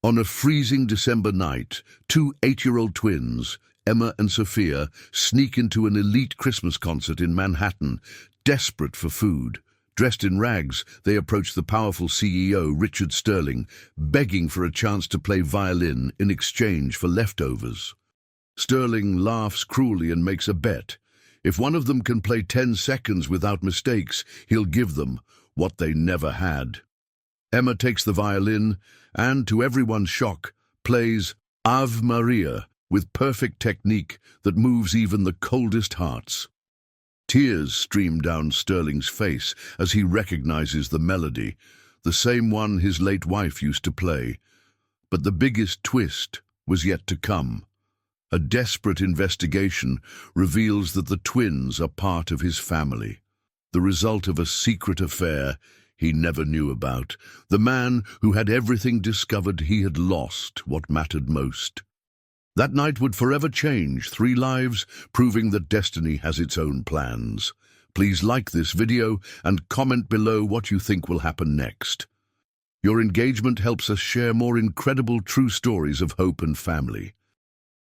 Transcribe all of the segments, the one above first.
On a freezing December night, two 8-year-old twins, Emma and Sophia, sneak into an elite Christmas concert in Manhattan, desperate for food. Dressed in rags, they approach the powerful CEO, Richard Sterling, begging for a chance to play violin in exchange for leftovers. Sterling laughs cruelly and makes a bet. If one of them can play 10 seconds without mistakes, he'll give them what they never had. Emma takes the violin and, to everyone's shock, plays Ave Maria with perfect technique that moves even the coldest hearts. Tears stream down Sterling's face as he recognizes the melody, the same one his late wife used to play. But the biggest twist was yet to come. A desperate investigation reveals that the twins are part of his family, the result of a secret affair he never knew about. The man who had everything discovered he had lost what mattered most. That night would forever change 3 lives, proving that destiny has its own plans. Please like this video and comment below what you think will happen next. Your engagement helps us share more incredible true stories of hope and family.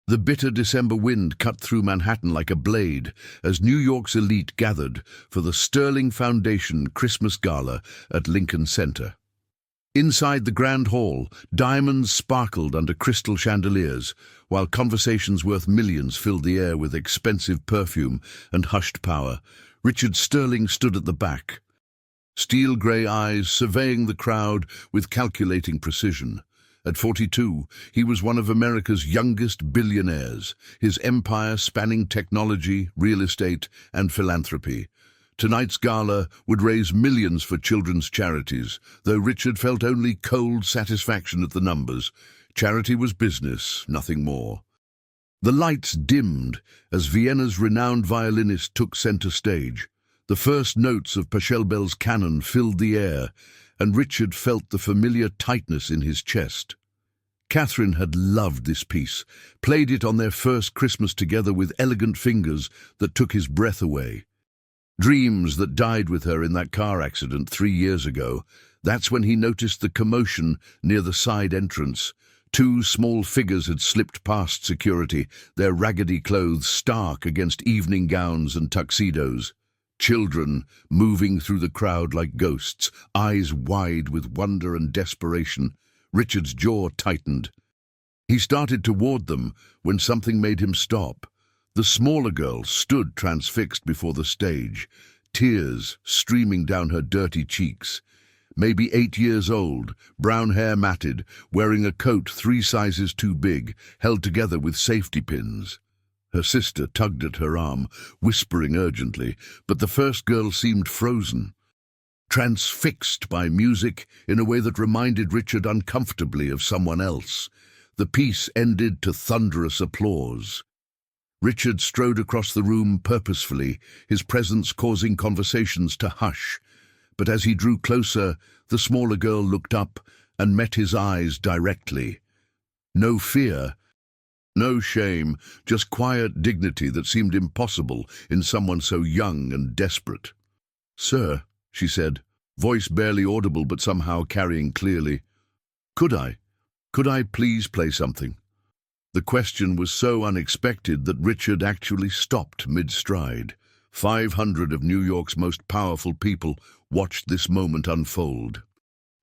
The bitter December wind cut through Manhattan like a blade as New York's elite gathered for the Sterling Foundation Christmas Gala at Lincoln Center. Inside the Grand Hall, diamonds sparkled under crystal chandeliers, while conversations worth millions filled the air with expensive perfume and hushed power. Richard Sterling stood at the back, steel-grey eyes surveying the crowd with calculating precision. At 42, he was one of America's youngest billionaires, his empire spanning technology, real estate, and philanthropy. Tonight's gala would raise millions for children's charities, though Richard felt only cold satisfaction at the numbers. Charity was business, nothing more. The lights dimmed as Vienna's renowned violinist took center stage. The first notes of Pachelbel's canon filled the air, and Richard felt the familiar tightness in his chest. Catherine had loved this piece, played it on their first Christmas together with elegant fingers that took his breath away. Dreams that died with her in that car accident 3 years ago. That's when he noticed the commotion near the side entrance. 2 small figures had slipped past security, their raggedy clothes stark against evening gowns and tuxedos. Children moving through the crowd like ghosts, eyes wide with wonder and desperation. Richard's jaw tightened. He started toward them when something made him stop. The smaller girl stood transfixed before the stage, tears streaming down her dirty cheeks. Maybe 8 years old, brown hair matted, wearing a coat 3 sizes too big, held together with safety pins. Her sister tugged at her arm, whispering urgently, but the first girl seemed frozen, transfixed by music in a way that reminded Richard uncomfortably of someone else. The piece ended to thunderous applause. Richard strode across the room purposefully, his presence causing conversations to hush. But as he drew closer, the smaller girl looked up and met his eyes directly. No fear, no shame, just quiet dignity that seemed impossible in someone so young and desperate. "Sir," she said, voice barely audible but somehow carrying clearly, Could I please play something?" The question was so unexpected that Richard actually stopped mid-stride. 500 of New York's most powerful people watched this moment unfold.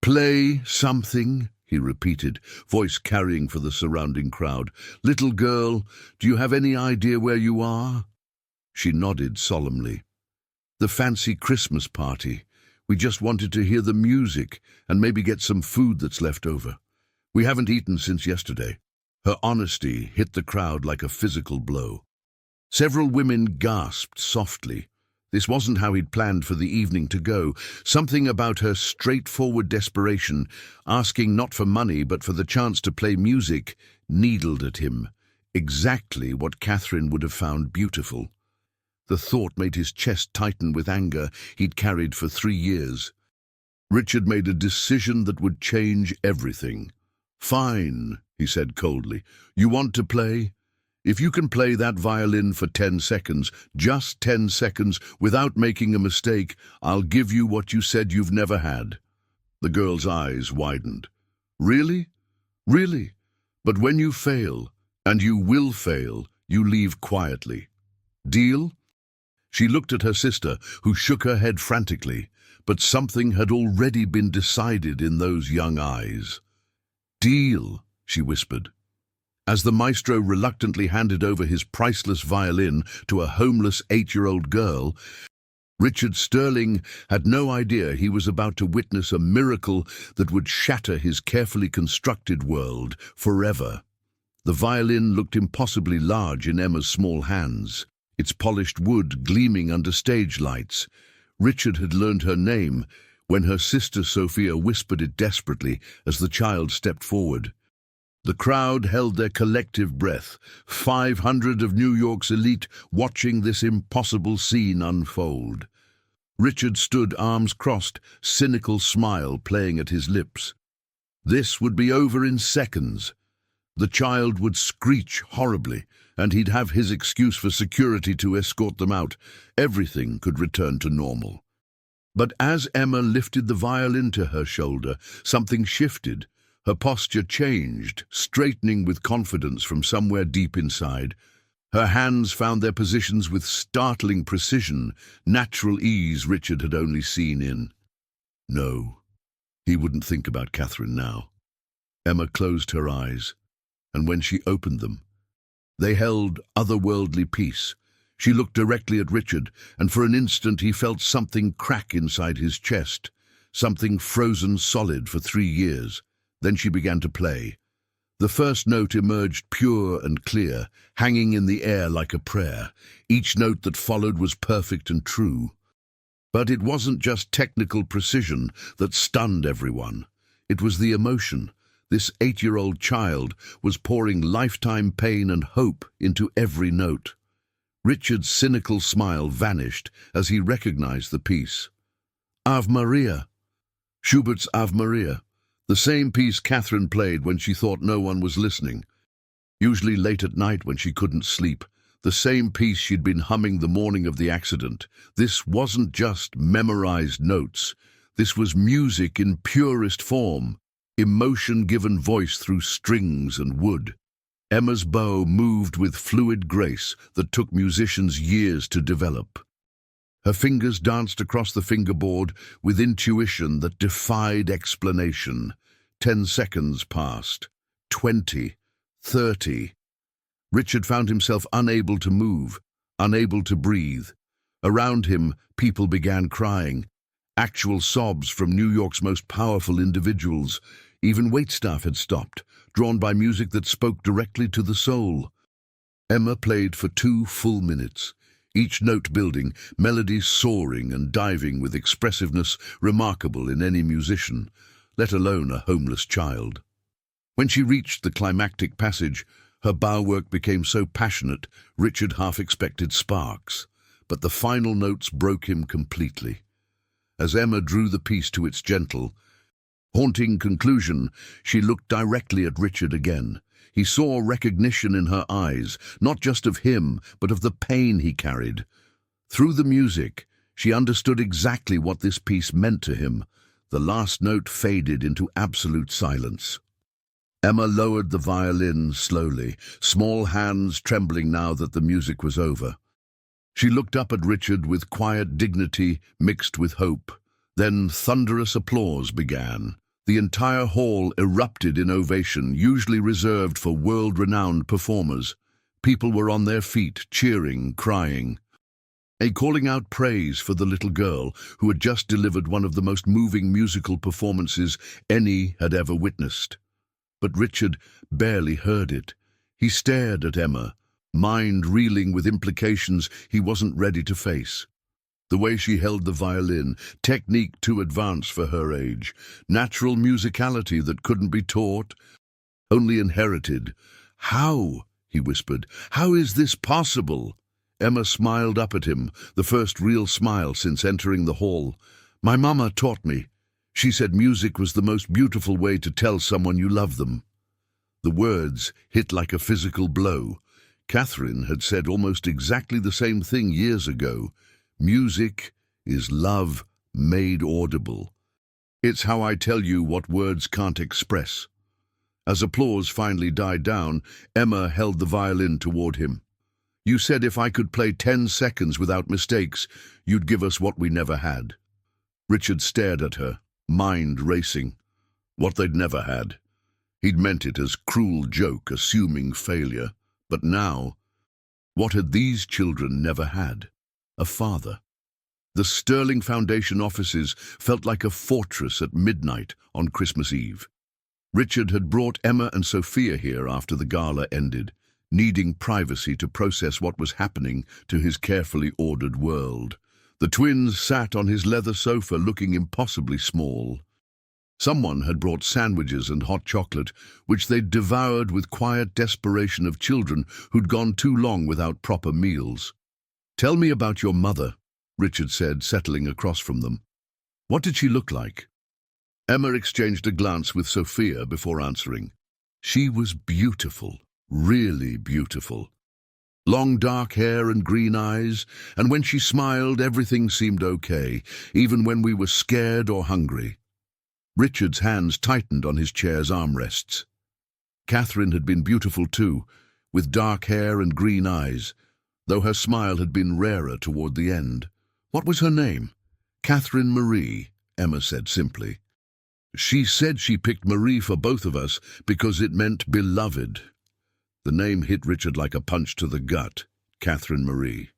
"Play something?" he repeated, voice carrying for the surrounding crowd. "Little girl, do you have any idea where you are?" She nodded solemnly. "The fancy Christmas party. We just wanted to hear the music and maybe get some food that's left over. We haven't eaten since yesterday." Her honesty hit the crowd like a physical blow. Several women gasped softly. This wasn't how he'd planned for the evening to go. Something about her straightforward desperation, asking not for money but for the chance to play music, needled at him. Exactly what Catherine would have found beautiful. The thought made his chest tighten with anger he'd carried for 3 years. Richard made a decision that would change everything. "Fine," he said coldly. "You want to play? If you can play that violin for 10 seconds, just 10 seconds, without making a mistake, I'll give you what you said you've never had." The girl's eyes widened. "Really? Really? But when you fail, and you will fail, you leave quietly. Deal? She looked at her sister, who shook her head frantically, but something had already been decided in those young eyes. Deal, she whispered. As the maestro reluctantly handed over his priceless violin to a homeless 8-year-old girl, Richard Sterling had no idea he was about to witness a miracle that would shatter his carefully constructed world forever. The violin looked impossibly large in Emma's small hands, its polished wood gleaming under stage lights. Richard had learned her name when her sister Sophia whispered it desperately as the child stepped forward. The crowd held their collective breath, 500 of New York's elite watching this impossible scene unfold. Richard stood arms crossed, cynical smile playing at his lips. This would be over in seconds. The child would screech horribly, and he'd have his excuse for security to escort them out. Everything could return to normal. But as Emma lifted the violin to her shoulder, something shifted. Her posture changed, straightening with confidence from somewhere deep inside. Her hands found their positions with startling precision, natural ease Richard had only seen in. No, he wouldn't think about Catherine now. Emma closed her eyes, and when she opened them, they held otherworldly peace. She looked directly at Richard, and for an instant he felt something crack inside his chest, something frozen solid for 3 years. Then she began to play. The first note emerged pure and clear, hanging in the air like a prayer. Each note that followed was perfect and true. But it wasn't just technical precision that stunned everyone. It was the emotion. This 8-year-old child was pouring lifetime pain and hope into every note. Richard's cynical smile vanished as he recognized the piece. Ave Maria. Schubert's Ave Maria. The same piece Catherine played when she thought no one was listening. Usually late at night when she couldn't sleep. The same piece she'd been humming the morning of the accident. This wasn't just memorized notes. This was music in purest form. Emotion given voice through strings and wood. Emma's bow moved with fluid grace that took musicians years to develop. Her fingers danced across the fingerboard with intuition that defied explanation. 10 seconds passed. 20. 30. Richard found himself unable to move, unable to breathe. Around him, people began crying. Actual sobs from New York's most powerful individuals. Even waitstaff had stopped, drawn by music that spoke directly to the soul. Emma played for 2 full minutes, each note building, melodies soaring and diving with expressiveness remarkable in any musician, let alone a homeless child. When she reached the climactic passage, her bow work became so passionate, Richard half expected sparks. But the final notes broke him completely. As Emma drew the piece to its gentle, haunting conclusion, she looked directly at Richard again. He saw recognition in her eyes, not just of him, but of the pain he carried. Through the music, she understood exactly what this piece meant to him. The last note faded into absolute silence. Emma lowered the violin slowly, small hands trembling now that the music was over. She looked up at Richard with quiet dignity mixed with hope. Then thunderous applause began. The entire hall erupted in ovation, usually reserved for world-renowned performers. People were on their feet, cheering, crying, calling out praise for the little girl who had just delivered one of the most moving musical performances any had ever witnessed. But Richard barely heard it. He stared at Emma, mind reeling with implications he wasn't ready to face. The way she held the violin, technique too advanced for her age, natural musicality that couldn't be taught, only inherited. "How?" he whispered. "How is this possible?" Emma smiled up at him, the first real smile since entering the hall. "My mama taught me. She said music was the most beautiful way to tell someone you love them." The words hit like a physical blow. Catherine had said almost exactly the same thing years ago. Music is love made audible. It's how I tell you what words can't express. As applause finally died down, Emma held the violin toward him. "You said if I could play 10 seconds without mistakes, you'd give us what we never had." Richard stared at her, mind racing. What they'd never had. He'd meant it as cruel joke, assuming failure. But now, what had these children never had? A father. The Sterling Foundation offices felt like a fortress at midnight on Christmas Eve. Richard had brought Emma and Sophia here after the gala ended, needing privacy to process what was happening to his carefully ordered world. The twins sat on his leather sofa looking impossibly small. Someone had brought sandwiches and hot chocolate, which they'd devoured with quiet desperation of children who'd gone too long without proper meals. "Tell me about your mother," Richard said, settling across from them. "What did she look like?" Emma exchanged a glance with Sophia before answering. She was beautiful, really beautiful. Long dark hair and green eyes, and when she smiled, everything seemed okay, even when we were scared or hungry. Richard's hands tightened on his chair's armrests. Catherine had been beautiful too, with dark hair and green eyes, though her smile had been rarer toward the end. "What was her name?" "Catherine Marie," Emma said simply. "She said she picked Marie for both of us because it meant beloved." The name hit Richard like a punch to the gut. Catherine Marie.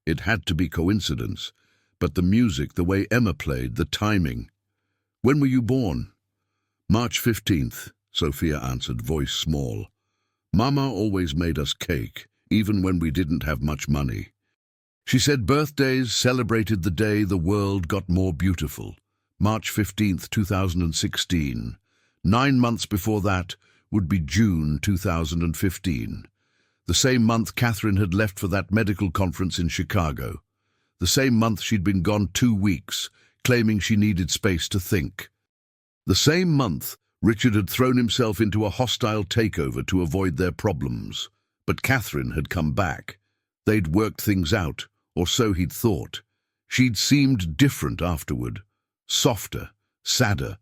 It had to be coincidence, but the music, the way Emma played, the timing. "When were you born?" "March 15th, Sophia answered, voice small. "Mama always made us cake, even when we didn't have much money. She said birthdays celebrated the day the world got more beautiful. March 15th, 2016. 9 months before that would be June 2015. The same month Catherine had left for that medical conference in Chicago. The same month she'd been gone 2 weeks, claiming she needed space to think. The same month Richard had thrown himself into a hostile takeover to avoid their problems. But Catherine had come back. They'd worked things out, or so he'd thought. She'd seemed different afterward. Softer, sadder,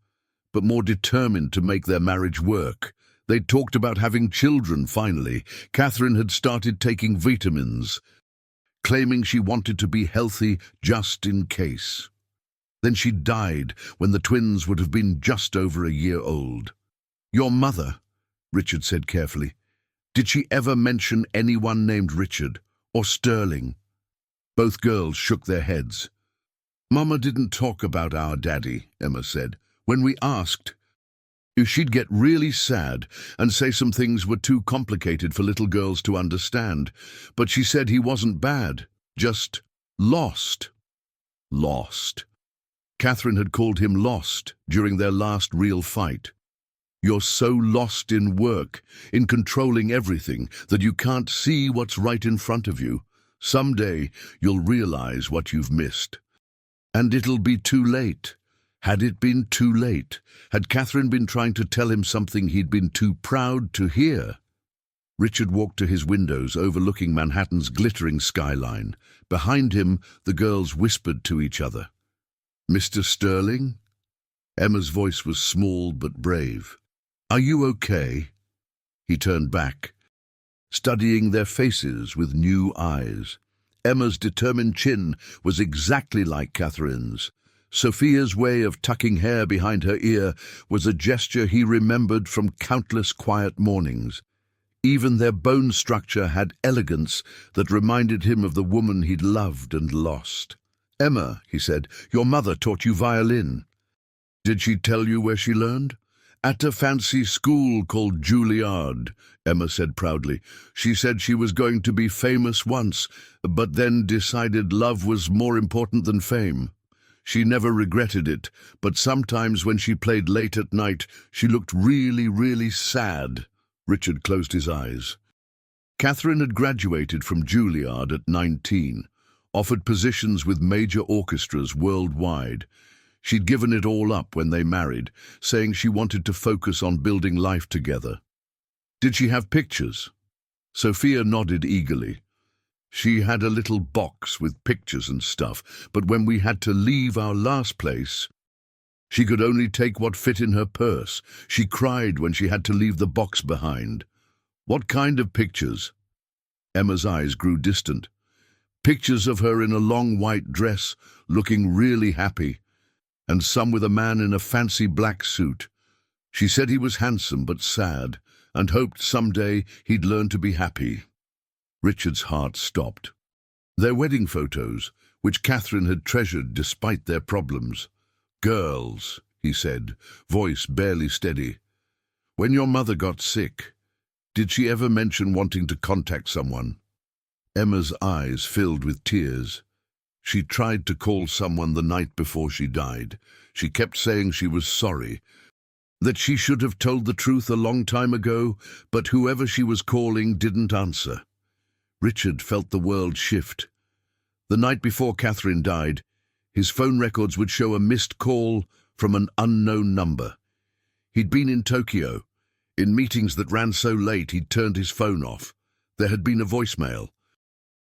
but more determined to make their marriage work. They'd talked about having children finally. Catherine had started taking vitamins, claiming she wanted to be healthy just in case. Then she died when the twins would have been just over a year old. "Your mother," Richard said carefully. "Did she ever mention anyone named Richard or Sterling?" Both girls shook their heads. "Mama didn't talk about our daddy," Emma said. "When we asked, she'd get really sad and say some things were too complicated for little girls to understand. But she said he wasn't bad, just lost." Lost. Catherine had called him lost during their last real fight. "You're so lost in work, in controlling everything, that you can't see what's right in front of you. Someday you'll realize what you've missed. And it'll be too late." Had it been too late? Had Catherine been trying to tell him something he'd been too proud to hear? Richard walked to his windows overlooking Manhattan's glittering skyline. Behind him, the girls whispered to each other. "Mr. Sterling?" Emma's voice was small but brave. "Are you okay?" He turned back, studying their faces with new eyes. Emma's determined chin was exactly like Catherine's. Sophia's way of tucking hair behind her ear was a gesture he remembered from countless quiet mornings. Even their bone structure had elegance that reminded him of the woman he'd loved and lost. "Emma," he said, "your mother taught you violin." "Did she tell you where she learned?" "At a fancy school called Juilliard," Emma said proudly. "She said she was going to be famous once, but then decided love was more important than fame. She never regretted it, but sometimes when she played late at night, she looked really, really sad." Richard closed his eyes. Catherine had graduated from Juilliard at 19, offered positions with major orchestras worldwide. She'd given it all up when they married, saying she wanted to focus on building life together. "Did she have pictures?" Sophia nodded eagerly. "She had a little box with pictures and stuff, but when we had to leave our last place, She could only take what fit in her purse. She cried when she had to leave the box behind. What kind of pictures? Emma's eyes grew distant. Pictures of her in a long white dress, looking really happy, and some with a man in a fancy black suit. She said he was handsome but sad, and hoped someday he'd learn to be happy. Richard's heart stopped. Their wedding photos, which Catherine had treasured despite their problems. "Girls," he said, voice barely steady. "When your mother got sick, did she ever mention wanting to contact someone?" Emma's eyes filled with tears. She tried to call someone the night before she died. She kept saying she was sorry, that she should have told the truth a long time ago, but whoever she was calling didn't answer. Richard felt the world shift. The night before Catherine died, his phone records would show a missed call from an unknown number. He'd been in Tokyo. In meetings that ran so late he'd turned his phone off. There had been a voicemail,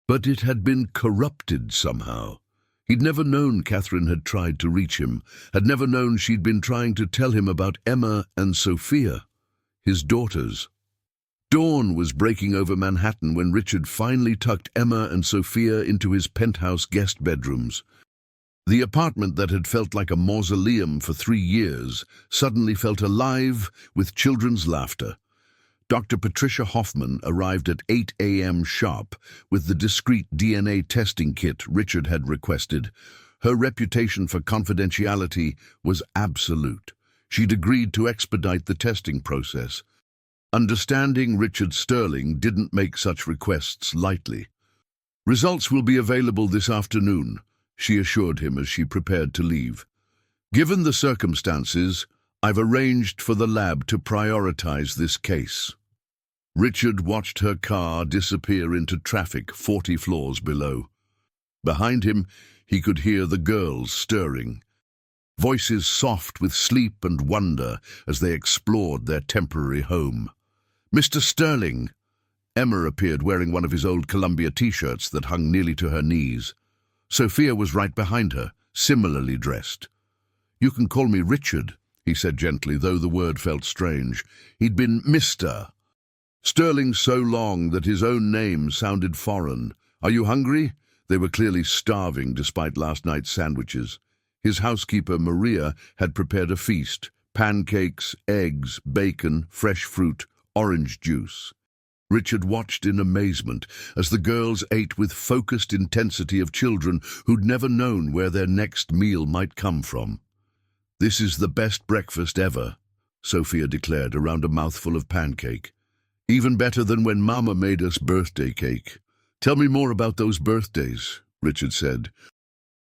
but it had been corrupted somehow. He'd never known Catherine had tried to reach him, had never known she'd been trying to tell him about Emma and Sophia, his daughters. Dawn was breaking over Manhattan when Richard finally tucked Emma and Sophia into his penthouse guest bedrooms. The apartment that had felt like a mausoleum for 3 years suddenly felt alive with children's laughter. Dr. Patricia Hoffman arrived at 8 a.m. sharp with the discreet DNA testing kit Richard had requested. Her reputation for confidentiality was absolute. She'd agreed to expedite the testing process. Understanding Richard Sterling didn't make such requests lightly. "Results will be available this afternoon," she assured him as she prepared to leave. "Given the circumstances, I've arranged for the lab to prioritize this case." Richard watched her car disappear into traffic 40 floors below. Behind him, he could hear the girls stirring, voices soft with sleep and wonder as they explored their temporary home. "Mr. Sterling!" Emma appeared wearing one of his old Columbia t-shirts that hung nearly to her knees. Sophia was right behind her, similarly dressed. "You can call me Richard," he said gently, though the word felt strange. He'd been Mr. Sterling so long that his own name sounded foreign. "Are you hungry?" They were clearly starving despite last night's sandwiches. His housekeeper, Maria, had prepared a feast: pancakes, eggs, bacon, fresh fruit, orange juice. Richard watched in amazement as the girls ate with focused intensity of children who'd never known where their next meal might come from. "This is the best breakfast ever," Sophia declared around a mouthful of pancake. "Even better than when Mama made us birthday cake." "Tell me more about those birthdays," Richard said,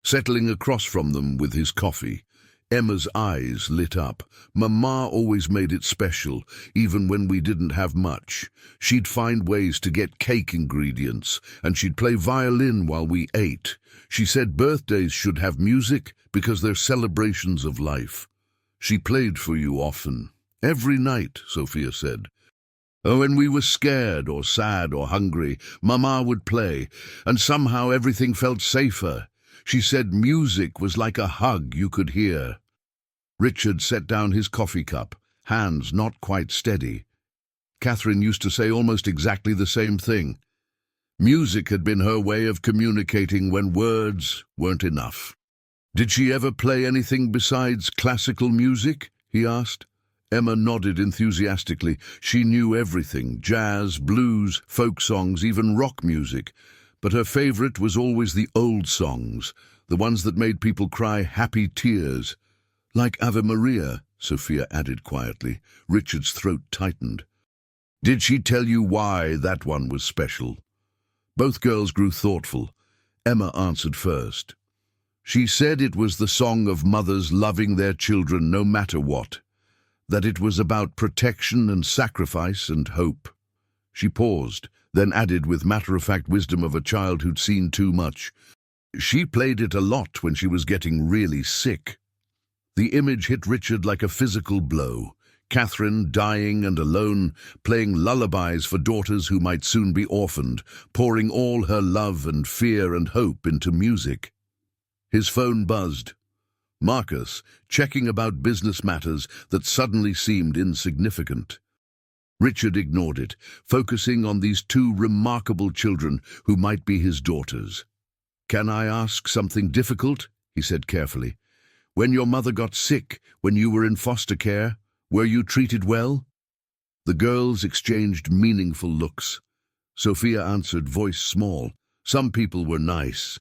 settling across from them with his coffee. Emma's eyes lit up. "Mama always made it special, even when we didn't have much. She'd find ways to get cake ingredients, and she'd play violin while we ate. She said birthdays should have music because they're celebrations of life. She played for you often." "Every night," Sophia said. "When we were scared or sad or hungry, Mama would play, and somehow everything felt safer. She said music was like a hug you could hear." Richard set down his coffee cup, hands not quite steady. Catherine used to say almost exactly the same thing. Music had been her way of communicating when words weren't enough. "Did she ever play anything besides classical music?" he asked. Emma nodded enthusiastically. She knew everything: jazz, blues, folk songs, even rock music. But her favorite was always the old songs, the ones that made people cry happy tears. "Like Ave Maria," Sophia added quietly. Richard's throat tightened. "Did she tell you why that one was special?" Both girls grew thoughtful. Emma answered first. "She said it was the song of mothers loving their children no matter what, that it was about protection and sacrifice and hope." She paused, then added with matter-of-fact wisdom of a child who'd seen too much, "She played it a lot when she was getting really sick." The image hit Richard like a physical blow. Catherine, dying and alone, playing lullabies for daughters who might soon be orphaned, pouring all her love and fear and hope into music. His phone buzzed. Marcus, checking about business matters that suddenly seemed insignificant. Richard ignored it, focusing on these two remarkable children who might be his daughters. "Can I ask something difficult?" he said carefully. "When your mother got sick, when you were in foster care, were you treated well?" The girls exchanged meaningful looks. Sophia answered, voice small. "Some people were nice,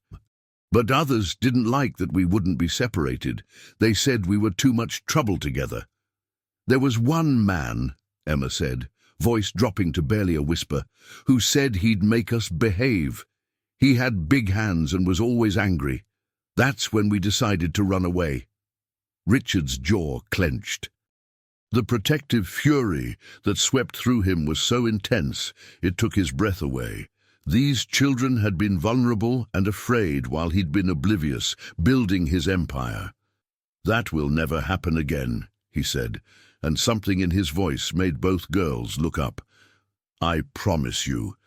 but others didn't like that we wouldn't be separated. They said we were too much trouble together." "There was one man," Emma said, voice dropping to barely a whisper, "who said he'd make us behave. He had big hands and was always angry. That's when we decided to run away." Richard's jaw clenched. The protective fury that swept through him was so intense it took his breath away. These children had been vulnerable and afraid while he'd been oblivious, building his empire. "That will never happen again," he said, and something in his voice made both girls look up. "I promise you.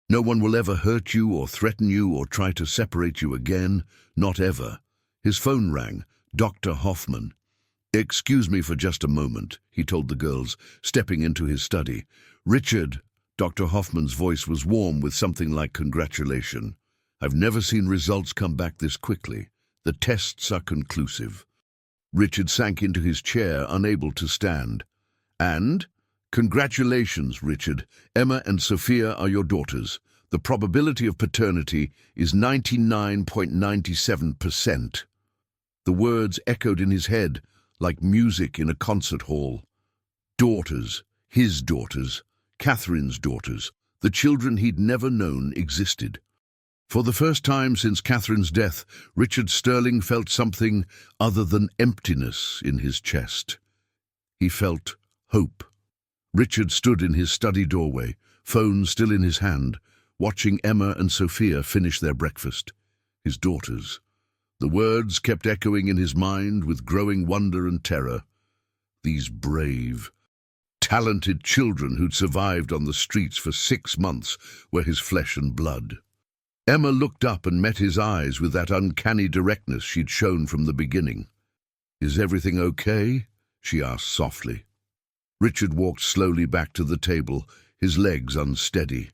No one will ever hurt you or threaten you or try to separate you again, not ever." His phone rang. Dr. Hoffman. "Excuse me for just a moment," he told the girls, stepping into his study. "Richard," Dr. Hoffman's voice was warm with something like congratulation. "I've never seen results come back this quickly. The tests are conclusive." Richard sank into his chair, unable to stand. "And? Congratulations, Richard. Emma and Sophia are your daughters. The probability of paternity is 99.97%. The words echoed in his head like music in a concert hall. Daughters, his daughters, Catherine's daughters, the children he'd never known existed. For the first time since Catherine's death, Richard Sterling felt something other than emptiness in his chest. He felt hope. Richard stood in his study doorway, phone still in his hand, watching Emma and Sophia finish their breakfast. His daughters. The words kept echoing in his mind with growing wonder and terror. These brave, talented children who'd survived on the streets for 6 months were his flesh and blood. Emma looked up and met his eyes with that uncanny directness she'd shown from the beginning. "Is everything okay?" she asked softly. Richard walked slowly back to the table, his legs unsteady.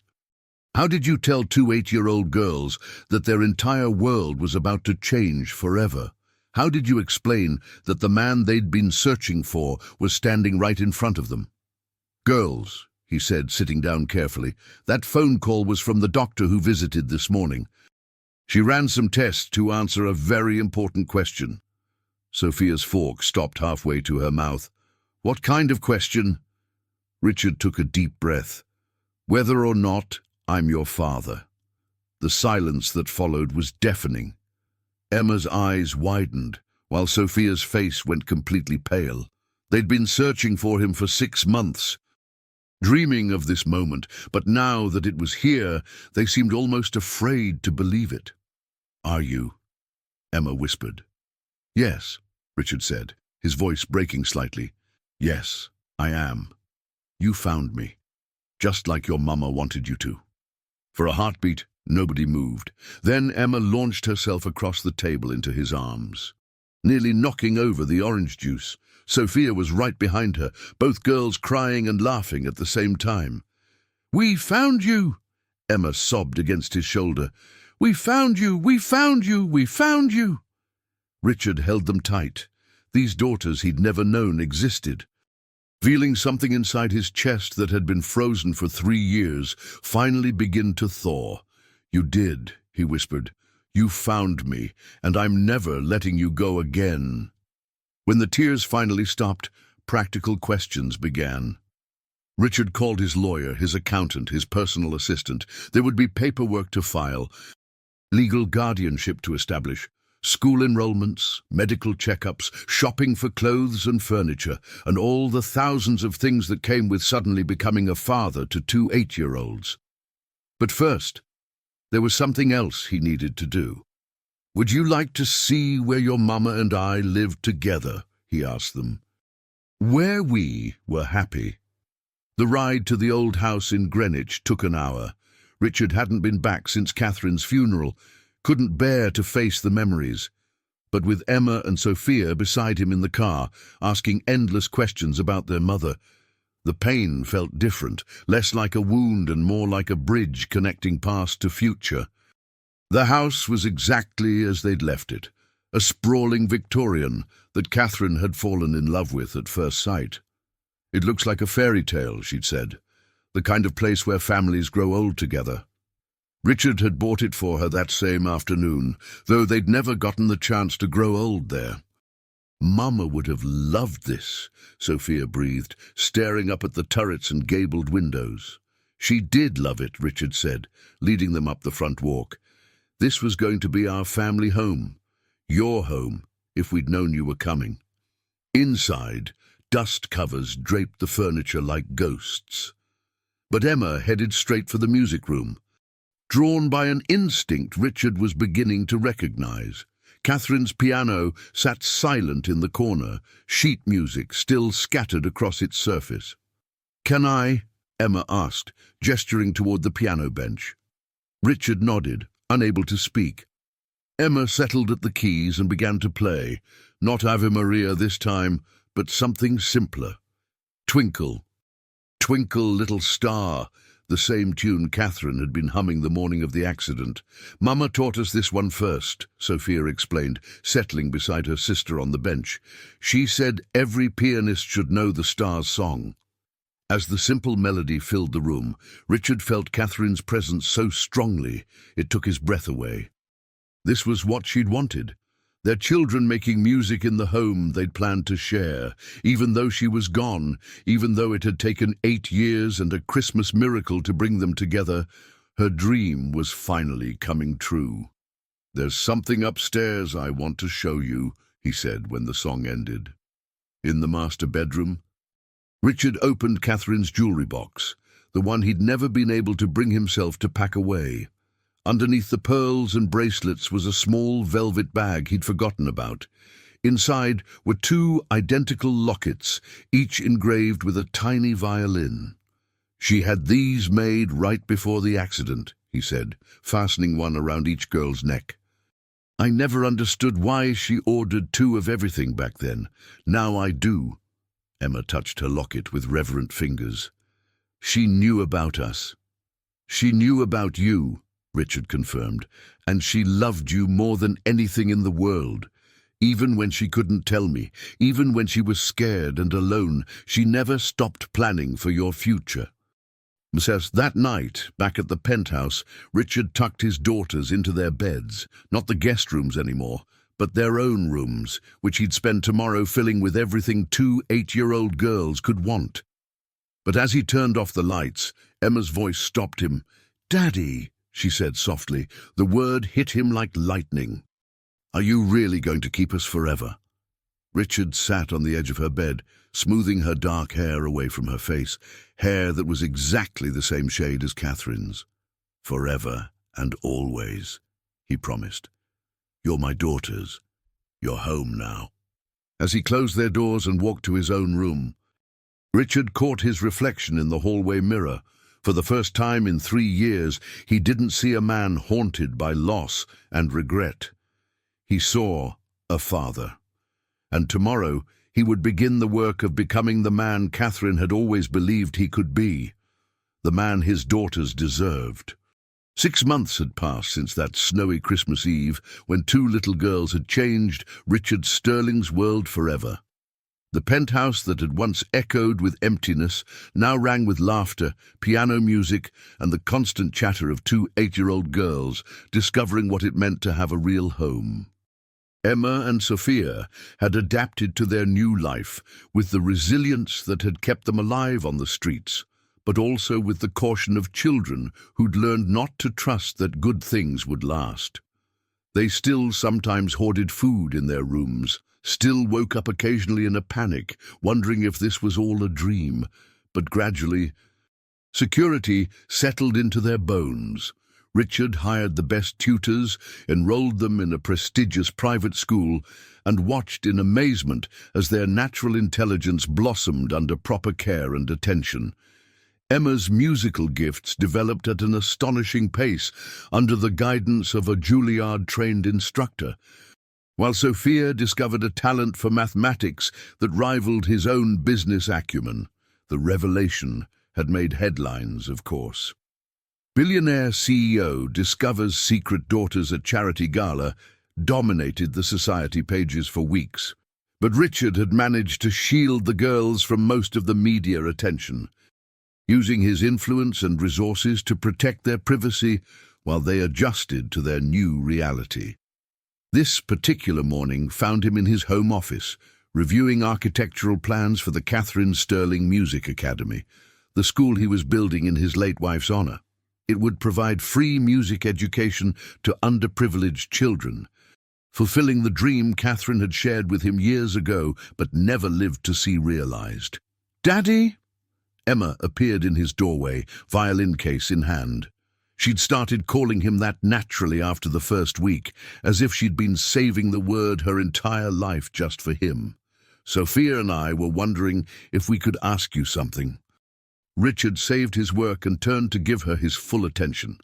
"How did you tell 2 8-year-old girls that their entire world was about to change forever? How did you explain that the man they'd been searching for was standing right in front of them?" "Girls," he said, sitting down carefully, "that phone call was from the doctor who visited this morning. She ran some tests to answer a very important question." Sophia's fork stopped halfway to her mouth. "What kind of question?" Richard took a deep breath. "Whether or not I'm your father." The silence that followed was deafening. Emma's eyes widened, while Sophia's face went completely pale. They'd been searching for him for 6 months, dreaming of this moment, but now that it was here, they seemed almost afraid to believe it. "Are you?" Emma whispered. "Yes," Richard said, his voice breaking slightly. "Yes, I am. You found me, just like your mama wanted you to." For a heartbeat, nobody moved. Then Emma launched herself across the table into his arms, nearly knocking over the orange juice. Sophia was right behind her, both girls crying and laughing at the same time. "We found you!" Emma sobbed against his shoulder. "We found you! We found you! We found you!" Richard held them tight. These daughters he'd never known existed. Feeling something inside his chest that had been frozen for 3 years finally begin to thaw. "You did," he whispered. "You found me, and I'm never letting you go again." When the tears finally stopped, practical questions began. Richard called his lawyer, his accountant, his personal assistant. There would be paperwork to file, legal guardianship to establish, school enrollments, medical checkups, shopping for clothes and furniture, and all the thousands of things that came with suddenly becoming a father to 2 8-year-olds. But first, there was something else he needed to do. "Would you like to see where your mama and I lived together?" he asked them. "Where we were happy." The ride to the old house in Greenwich took an hour. Richard hadn't been back since Catherine's funeral, couldn't bear to face the memories. but with Emma and Sophia beside him in the car, asking endless questions about their mother. The pain felt different, less like a wound and more like a bridge connecting past to future. The house was exactly as they'd left it, a sprawling Victorian that Catherine had fallen in love with at first sight. "It looks like a fairy tale," she'd said, "the kind of place where families grow old together." Richard had bought it for her that same afternoon, though they'd never gotten the chance to grow old there. "Mama would have loved this," Sophia breathed, staring up at the turrets and gabled windows. "She did love it," Richard said, leading them up the front walk. "This was going to be our family home. Your home, if we'd known you were coming." Inside, dust covers draped the furniture like ghosts. But Emma headed straight for the music room. Drawn by an instinct Richard was beginning to recognize. Catherine's piano sat silent in the corner, sheet music still scattered across its surface. "Can I?" Emma asked, gesturing toward the piano bench. Richard nodded, unable to speak. Emma settled at the keys and began to play, not Ave Maria this time, but something simpler. "Twinkle, Twinkle, Little Star," the same tune Catherine had been humming the morning of the accident. "Mama taught us this one first," Sophia explained, settling beside her sister on the bench. "She said every pianist should know the Star's song." As the simple melody filled the room, Richard felt Catherine's presence so strongly it took his breath away. This was what she'd wanted. Their children making music in the home they'd planned to share, even though she was gone, even though it had taken 8 years and a Christmas miracle to bring them together. Her dream was finally coming true. "There's something upstairs I want to show you," he said when the song ended. In the master bedroom, Richard opened Catherine's jewelry box, the one he'd never been able to bring himself to pack away. Underneath the pearls and bracelets was a small velvet bag he'd forgotten about. Inside were 2 identical lockets, each engraved with a tiny violin. "She had these made right before the accident," he said, fastening one around each girl's neck. "I never understood why she ordered 2 of everything back then. Now I do." Emma touched her locket with reverent fingers. "She knew about us. She knew about you," Richard confirmed, "and she loved you more than anything in the world. Even when she couldn't tell me, even when she was scared and alone, she never stopped planning for your future." That night, back at the penthouse, Richard tucked his daughters into their beds, not the guest rooms anymore, but their own rooms, which he'd spend tomorrow filling with everything 2 8-year-old girls could want. But as he turned off the lights, Emma's voice stopped him. "Daddy," she said softly. The word hit him like lightning. "Are you really going to keep us forever?" Richard sat on the edge of her bed, smoothing her dark hair away from her face, hair that was exactly the same shade as Catherine's. "Forever and always," he promised. "You're my daughters. You're home now." As he closed their doors and walked to his own room, Richard caught his reflection in the hallway mirror. For the first time in 3 years, he didn't see a man haunted by loss and regret. He saw a father. And tomorrow he would begin the work of becoming the man Catherine had always believed he could be, the man his daughters deserved. 6 months had passed since that snowy Christmas Eve when 2 little girls had changed Richard Sterling's world forever. The penthouse that had once echoed with emptiness now rang with laughter, piano music, and the constant chatter of 2 8-year-old girls discovering what it meant to have a real home. Emma and Sophia had adapted to their new life with the resilience that had kept them alive on the streets, but also with the caution of children who'd learned not to trust that good things would last. They still sometimes hoarded food in their rooms, still woke up occasionally in a panic, wondering if this was all a dream, but gradually, security settled into their bones. Richard hired the best tutors, enrolled them in a prestigious private school, and watched in amazement as their natural intelligence blossomed under proper care and attention. Emma's musical gifts developed at an astonishing pace under the guidance of a Juilliard-trained instructor. while Sophia discovered a talent for mathematics that rivaled his own business acumen. The revelation had made headlines, of course. Billionaire CEO discovers secret daughters at charity gala dominated the society pages for weeks. But Richard had managed to shield the girls from most of the media attention, using his influence and resources to protect their privacy while they adjusted to their new reality. This particular morning found him in his home office, reviewing architectural plans for the Catherine Sterling Music Academy, the school he was building in his late wife's honor. It would provide free music education to underprivileged children, fulfilling the dream Catherine had shared with him years ago but never lived to see realized. "Daddy?" Emma appeared in his doorway, violin case in hand. She'd started calling him that naturally after the first week, as if she'd been saving the word her entire life just for him. "Sophia and I were wondering if we could ask you something." Richard saved his work and turned to give her his full attention,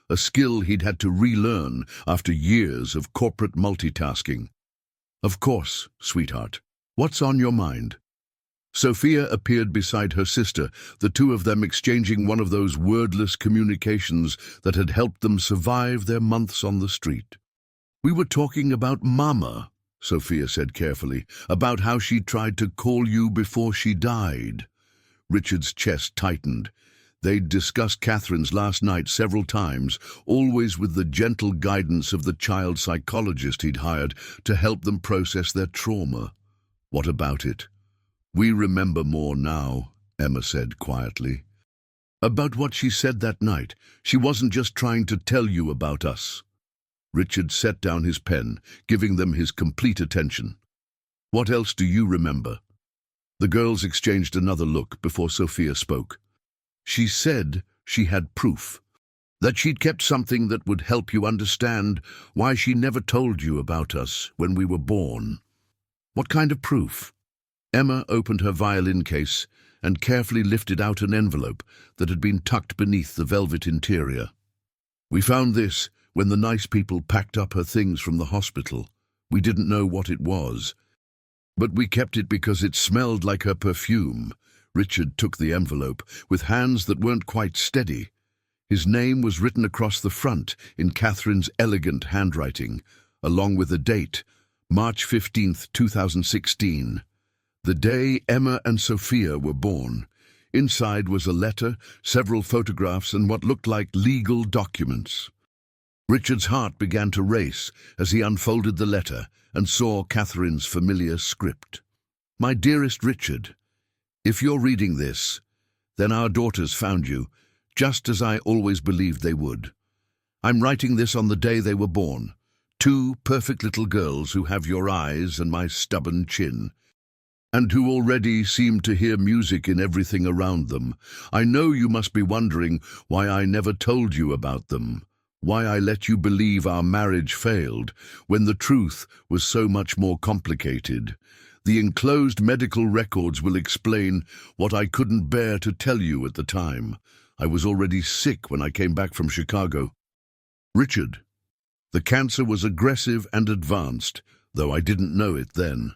a skill he'd had to relearn after years of corporate multitasking. "Of course, sweetheart. What's on your mind?" Sophia appeared beside her sister, the two of them exchanging one of those wordless communications that had helped them survive their months on the street. "We were talking about Mama," Sophia said carefully, "about how she tried to call you before she died." Richard's chest tightened. They'd discussed Catherine's last night several times, always with the gentle guidance of the child psychologist he'd hired to help them process their trauma. "What about it?" "We remember more now," Emma said quietly. "About what she said that night. She wasn't just trying to tell you about us." Richard set down his pen, giving them his complete attention. "What else do you remember?" The girls exchanged another look before Sophia spoke. "She said she had proof, that she'd kept something that would help you understand why she never told you about us when we were born." "What kind of proof?" Emma opened her violin case and carefully lifted out an envelope that had been tucked beneath the velvet interior. "We found this when the nice people packed up her things from the hospital. We didn't know what it was, but we kept it because it smelled like her perfume." Richard took the envelope with hands that weren't quite steady. His name was written across the front in Catherine's elegant handwriting, along with the date, March 15th, 2016. The day Emma and Sophia were born. Inside was a letter, several photographs, and what looked like legal documents. Richard's heart began to race as he unfolded the letter and saw Catherine's familiar script. "My dearest Richard, if you're reading this, then our daughters found you, just as I always believed they would. I'm writing this on the day they were born. Two perfect little girls who have your eyes and my stubborn chin, and who already seem to hear music in everything around them. I know you must be wondering why I never told you about them, why I let you believe our marriage failed, when the truth was so much more complicated. The enclosed medical records will explain what I couldn't bear to tell you at the time. I was already sick when I came back from Chicago. Richard, the cancer was aggressive and advanced, though I didn't know it then.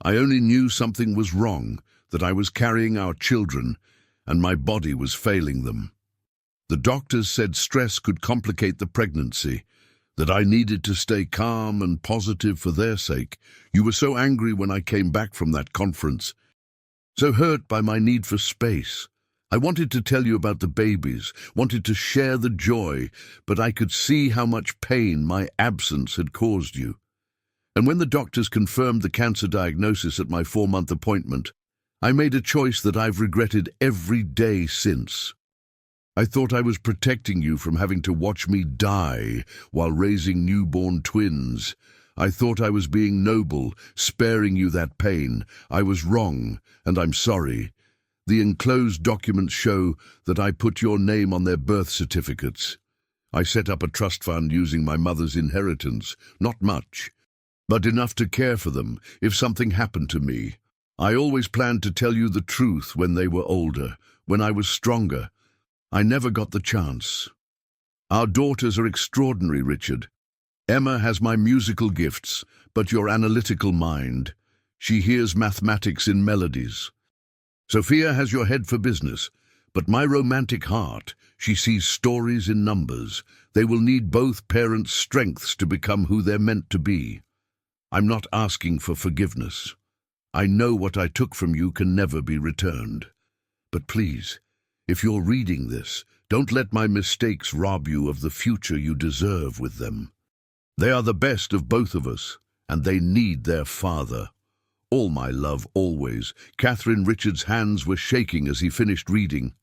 I only knew something was wrong, that I was carrying our children, and my body was failing them. The doctors said stress could complicate the pregnancy, that I needed to stay calm and positive for their sake. You were so angry when I came back from that conference, so hurt by my need for space. I wanted to tell you about the babies, wanted to share the joy, but I could see how much pain my absence had caused you. And when the doctors confirmed the cancer diagnosis at my 4-month appointment, I made a choice that I've regretted every day since. I thought I was protecting you from having to watch me die while raising newborn twins. I thought I was being noble, sparing you that pain. I was wrong, and I'm sorry. The enclosed documents show that I put your name on their birth certificates. I set up a trust fund using my mother's inheritance, not much, but enough to care for them if something happened to me. I always planned to tell you the truth when they were older, when I was stronger. I never got the chance. Our daughters are extraordinary, Richard. Emma has my musical gifts, but your analytical mind. She hears mathematics in melodies. Sophia has your head for business, but my romantic heart, she sees stories in numbers. They will need both parents' strengths to become who they're meant to be. I'm not asking for forgiveness. I know what I took from you can never be returned. But please, if you're reading this, don't let my mistakes rob you of the future you deserve with them. They are the best of both of us, and they need their father. All my love, always. Catherine Richards' hands were shaking as he finished reading.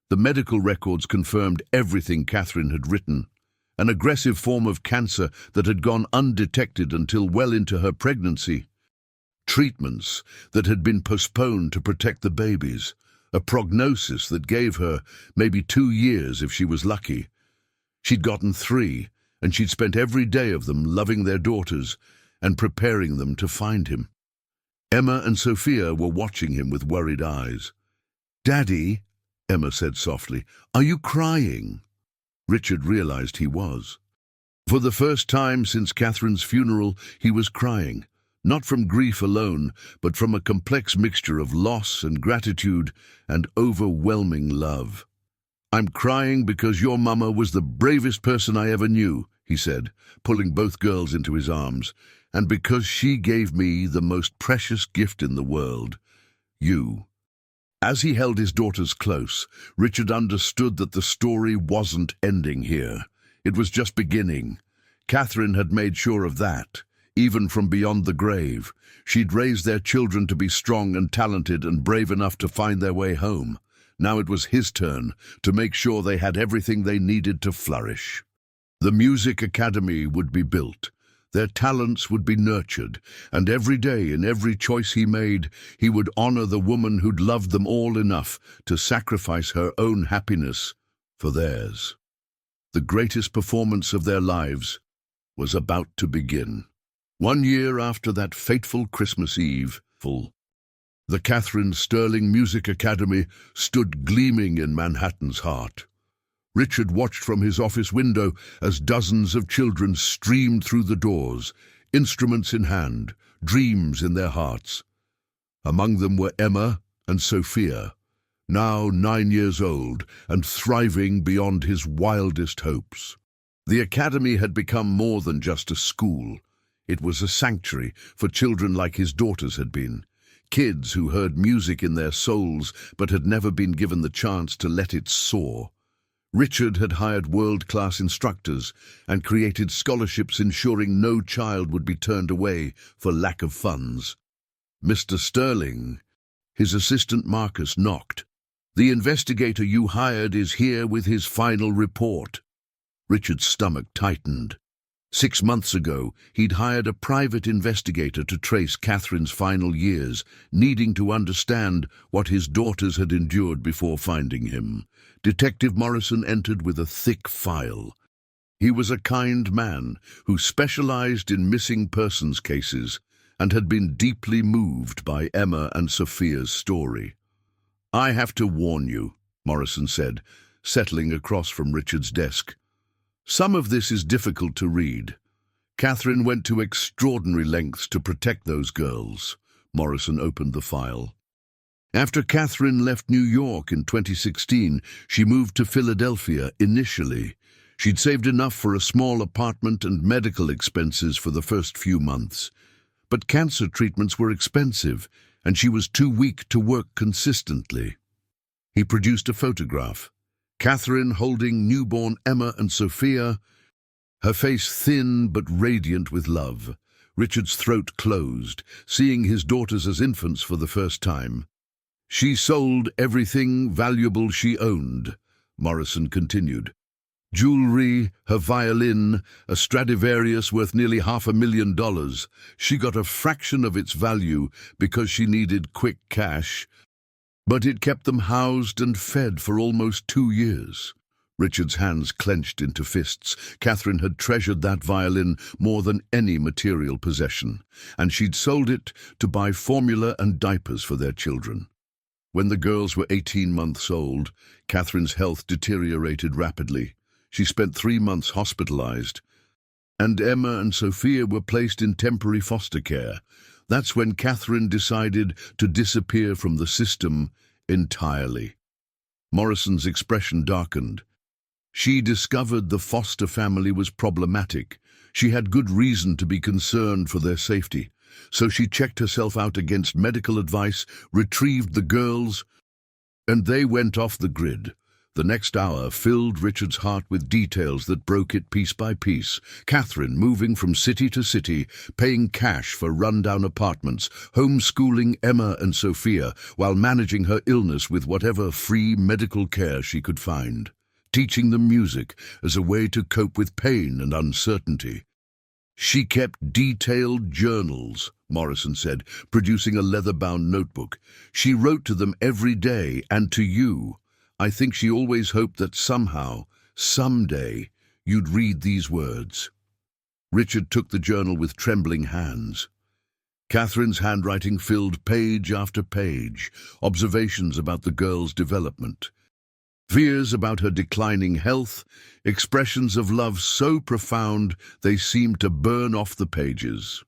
The medical records confirmed everything Catherine had written. An aggressive form of cancer that had gone undetected until well into her pregnancy. Treatments that had been postponed to protect the babies. A prognosis that gave her maybe 2 years if she was lucky. She'd gotten 3, and she'd spent every day of them loving their daughters and preparing them to find him. Emma and Sophia were watching him with worried eyes. "Daddy," Emma said softly, "are you crying?" Richard realized he was. For the first time since Catherine's funeral, he was crying, not from grief alone, but from a complex mixture of loss and gratitude and overwhelming love. "I'm crying because your mama was the bravest person I ever knew," he said, pulling both girls into his arms, "and because she gave me the most precious gift in the world, you." As he held his daughters close, Richard understood that the story wasn't ending here. It was just beginning. Catherine had made sure of that, even from beyond the grave. She'd raised their children to be strong and talented and brave enough to find their way home. Now it was his turn to make sure they had everything they needed to flourish. The music academy would be built. Their talents would be nurtured, and every day in every choice he made, he would honor the woman who'd loved them all enough to sacrifice her own happiness for theirs. The greatest performance of their lives was about to begin. 1 year after that fateful Christmas Eve, the Catherine Sterling Music Academy stood gleaming in Manhattan's heart. Richard watched from his office window as dozens of children streamed through the doors, instruments in hand, dreams in their hearts. Among them were Emma and Sophia, now 9 years old and thriving beyond his wildest hopes. The academy had become more than just a school. It was a sanctuary for children like his daughters had been. Kids who heard music in their souls but had never been given the chance to let it soar. Richard had hired world-class instructors and created scholarships ensuring no child would be turned away for lack of funds. "Mr. Sterling," his assistant Marcus knocked. "The investigator you hired is here with his final report." Richard's stomach tightened. 6 months ago, he'd hired a private investigator to trace Catherine's final years, needing to understand what his daughters had endured before finding him. Detective Morrison entered with a thick file. He was a kind man who specialized in missing persons cases and had been deeply moved by Emma and Sophia's story. "I have to warn you," Morrison said, settling across from Richard's desk. "Some of this is difficult to read. Catherine went to extraordinary lengths to protect those girls." Morrison opened the file. After Catherine left New York in 2016, she moved to Philadelphia initially. She'd saved enough for a small apartment and medical expenses for the first few months. But cancer treatments were expensive, and she was too weak to work consistently. He produced a photograph. Catherine holding newborn Emma and Sophia, her face thin but radiant with love. Richard's throat closed, seeing his daughters as infants for the first time. "She sold everything valuable she owned," Morrison continued. "Jewelry, her violin, a Stradivarius worth nearly $500,000. She got a fraction of its value because she needed quick cash, but it kept them housed and fed for almost 2 years. Richard's hands clenched into fists. Catherine had treasured that violin more than any material possession, and she'd sold it to buy formula and diapers for their children. When the girls were 18 months old, Catherine's health deteriorated rapidly. She spent 3 months hospitalized. and Emma and Sophia were placed in temporary foster care. That's when Catherine decided to disappear from the system entirely. Morrison's expression darkened. She discovered the foster family was problematic. She had good reason to be concerned for their safety. So she checked herself out against medical advice, retrieved the girls, and they went off the grid. The next hour filled Richard's heart with details that broke it piece by piece. Catherine moving from city to city, paying cash for rundown apartments, homeschooling Emma and Sophia while managing her illness with whatever free medical care she could find, teaching them music as a way to cope with pain and uncertainty. She kept detailed journals, Morrison said, producing a leather-bound notebook. She wrote to them every day, and to you. I think she always hoped that somehow, someday, you'd read these words. Richard took the journal with trembling hands. Catherine's handwriting filled page after page, observations about the girl's development, fears about her declining health, expressions of love so profound they seemed to burn off the pages.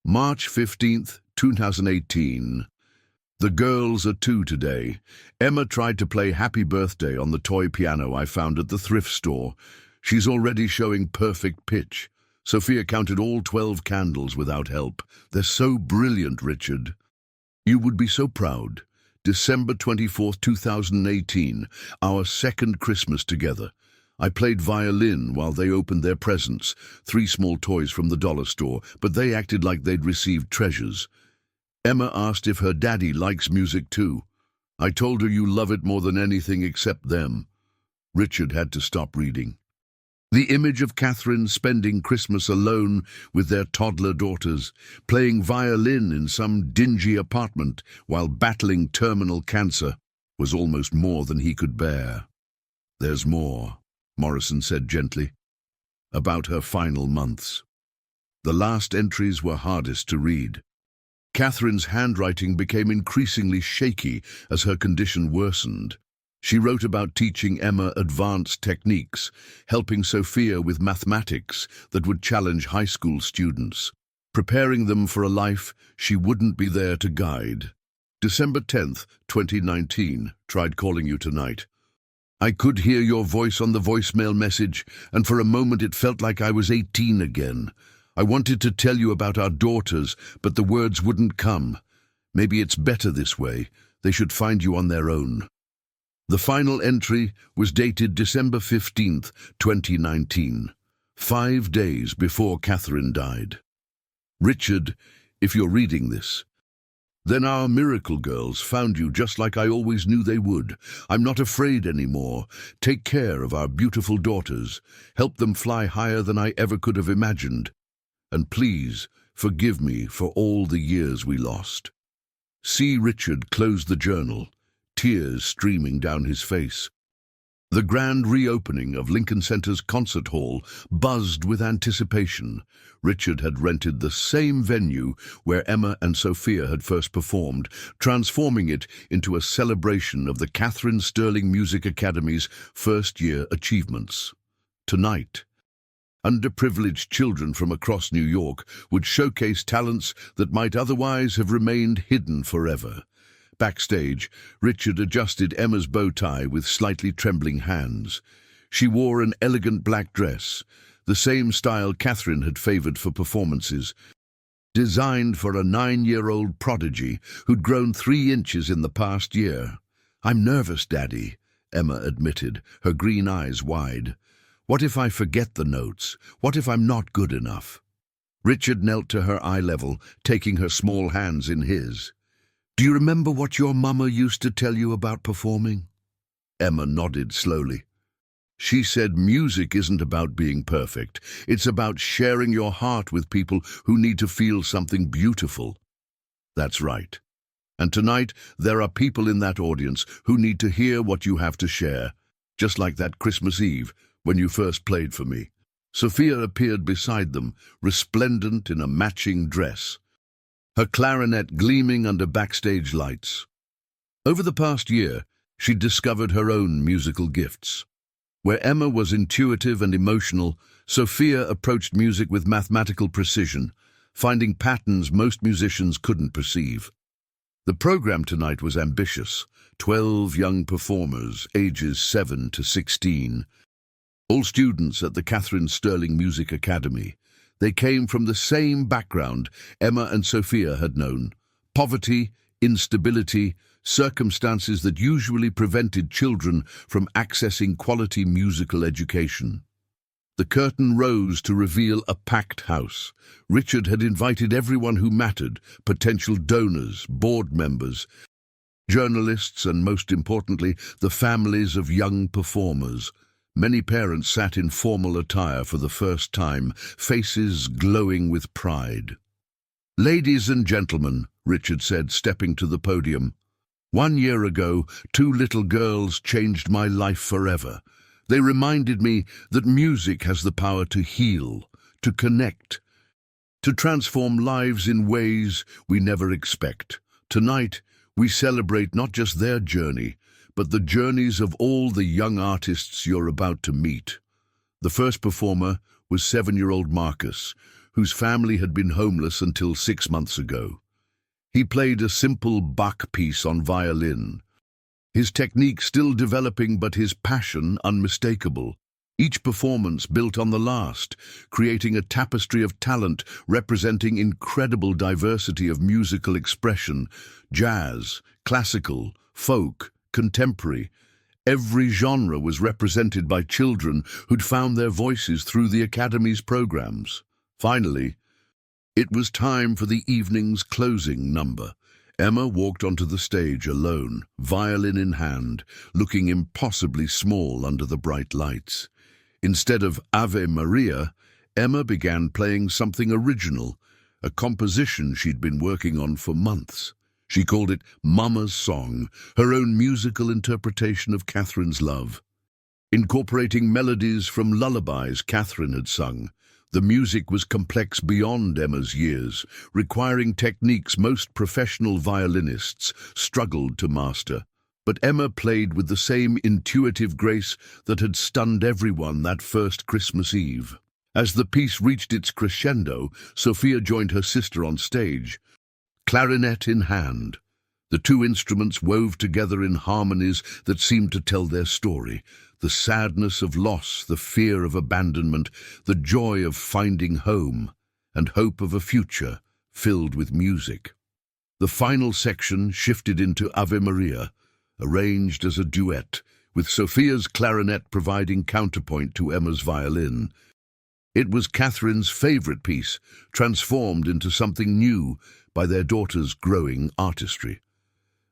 March 15th, 2018. The girls are 2 today. Emma tried to play Happy Birthday on the toy piano I found at the thrift store. She's already showing perfect pitch. Sophia counted all 12 candles without help. They're so brilliant, Richard. You would be so proud. December 24th, 2018, our second Christmas together. I played violin while they opened their presents, 3 small toys from the dollar store, but they acted like they'd received treasures. Emma asked if her daddy likes music too. I told her you love it more than anything except them. Richard had to stop reading. The image of Catherine spending Christmas alone with their toddler daughters, playing violin in some dingy apartment while battling terminal cancer, was almost more than he could bear. There's more, Morrison said gently, about her final months. The last entries were hardest to read. Catherine's handwriting became increasingly shaky as her condition worsened. She wrote about teaching Emma advanced techniques, helping Sophia with mathematics that would challenge high school students, preparing them for a life she wouldn't be there to guide. December 10th, 2019, tried calling you tonight. I could hear your voice on the voicemail message, and for a moment it felt like I was 18 again. I wanted to tell you about our daughters, but the words wouldn't come. Maybe it's better this way. They should find you on their own. The final entry was dated December 15th, 2019, 5 days before Catherine died. Richard, if you're reading this, then our miracle girls found you just like I always knew they would. I'm not afraid anymore. Take care of our beautiful daughters. Help them fly higher than I ever could have imagined. And please forgive me for all the years we lost. See Richard close the journal, tears streaming down his face. The grand reopening of Lincoln Center's concert hall buzzed with anticipation. Richard had rented the same venue where Emma and Sophia had first performed, transforming it into a celebration of the Catherine Sterling Music Academy's first-year achievements. Tonight, underprivileged children from across New York would showcase talents that might otherwise have remained hidden forever. Backstage, Richard adjusted Emma's bow tie with slightly trembling hands. She wore an elegant black dress, the same style Catherine had favored for performances, designed for a 9-year-old prodigy who'd grown 3 inches in the past year. I'm nervous, Daddy, Emma admitted, her green eyes wide. What if I forget the notes? What if I'm not good enough? Richard knelt to her eye level, taking her small hands in his. Do you remember what your mama used to tell you about performing? Emma nodded slowly. She said music isn't about being perfect. It's about sharing your heart with people who need to feel something beautiful. That's right. And tonight, there are people in that audience who need to hear what you have to share, just like that Christmas Eve, when you first played for me. Sophia appeared beside them, resplendent in a matching dress, her clarinet gleaming under backstage lights. Over the past year, she'd discovered her own musical gifts. Where Emma was intuitive and emotional, Sophia approached music with mathematical precision, finding patterns most musicians couldn't perceive. The program tonight was ambitious. 12 young performers, ages 7 to 16. All students at the Catherine Sterling Music Academy. They came from the same background Emma and Sophia had known. Poverty, instability, circumstances that usually prevented children from accessing quality musical education. The curtain rose to reveal a packed house. Richard had invited everyone who mattered, potential donors, board members, journalists, and most importantly, the families of young performers. Many parents sat in formal attire for the first time, faces glowing with pride. "Ladies and gentlemen," Richard said, stepping to the podium, "1 year ago, 2 little girls changed my life forever. They reminded me that music has the power to heal, to connect, to transform lives in ways we never expect. Tonight, we celebrate not just their journey, but the journeys of all the young artists you're about to meet." The first performer was 7-year-old Marcus, whose family had been homeless until 6 months ago. He played a simple Bach piece on violin, his technique still developing but his passion unmistakable. Each performance built on the last, creating a tapestry of talent representing incredible diversity of musical expression: jazz, classical, folk, contemporary. Every genre was represented by children who'd found their voices through the Academy's programs. Finally, it was time for the evening's closing number. Emma walked onto the stage alone, violin in hand, looking impossibly small under the bright lights. Instead of Ave Maria, Emma began playing something original, a composition she'd been working on for months. She called it Mama's Song, her own musical interpretation of Catherine's love. Incorporating melodies from lullabies Catherine had sung, the music was complex beyond Emma's years, requiring techniques most professional violinists struggled to master. But Emma played with the same intuitive grace that had stunned everyone that first Christmas Eve. As the piece reached its crescendo, Sophia joined her sister on stage, clarinet in hand. The two instruments wove together in harmonies that seemed to tell their story: the sadness of loss, the fear of abandonment, the joy of finding home, and hope of a future filled with music. The final section shifted into Ave Maria, arranged as a duet, with Sophia's clarinet providing counterpoint to Emma's violin. It was Catherine's favorite piece, transformed into something new by their daughter's growing artistry.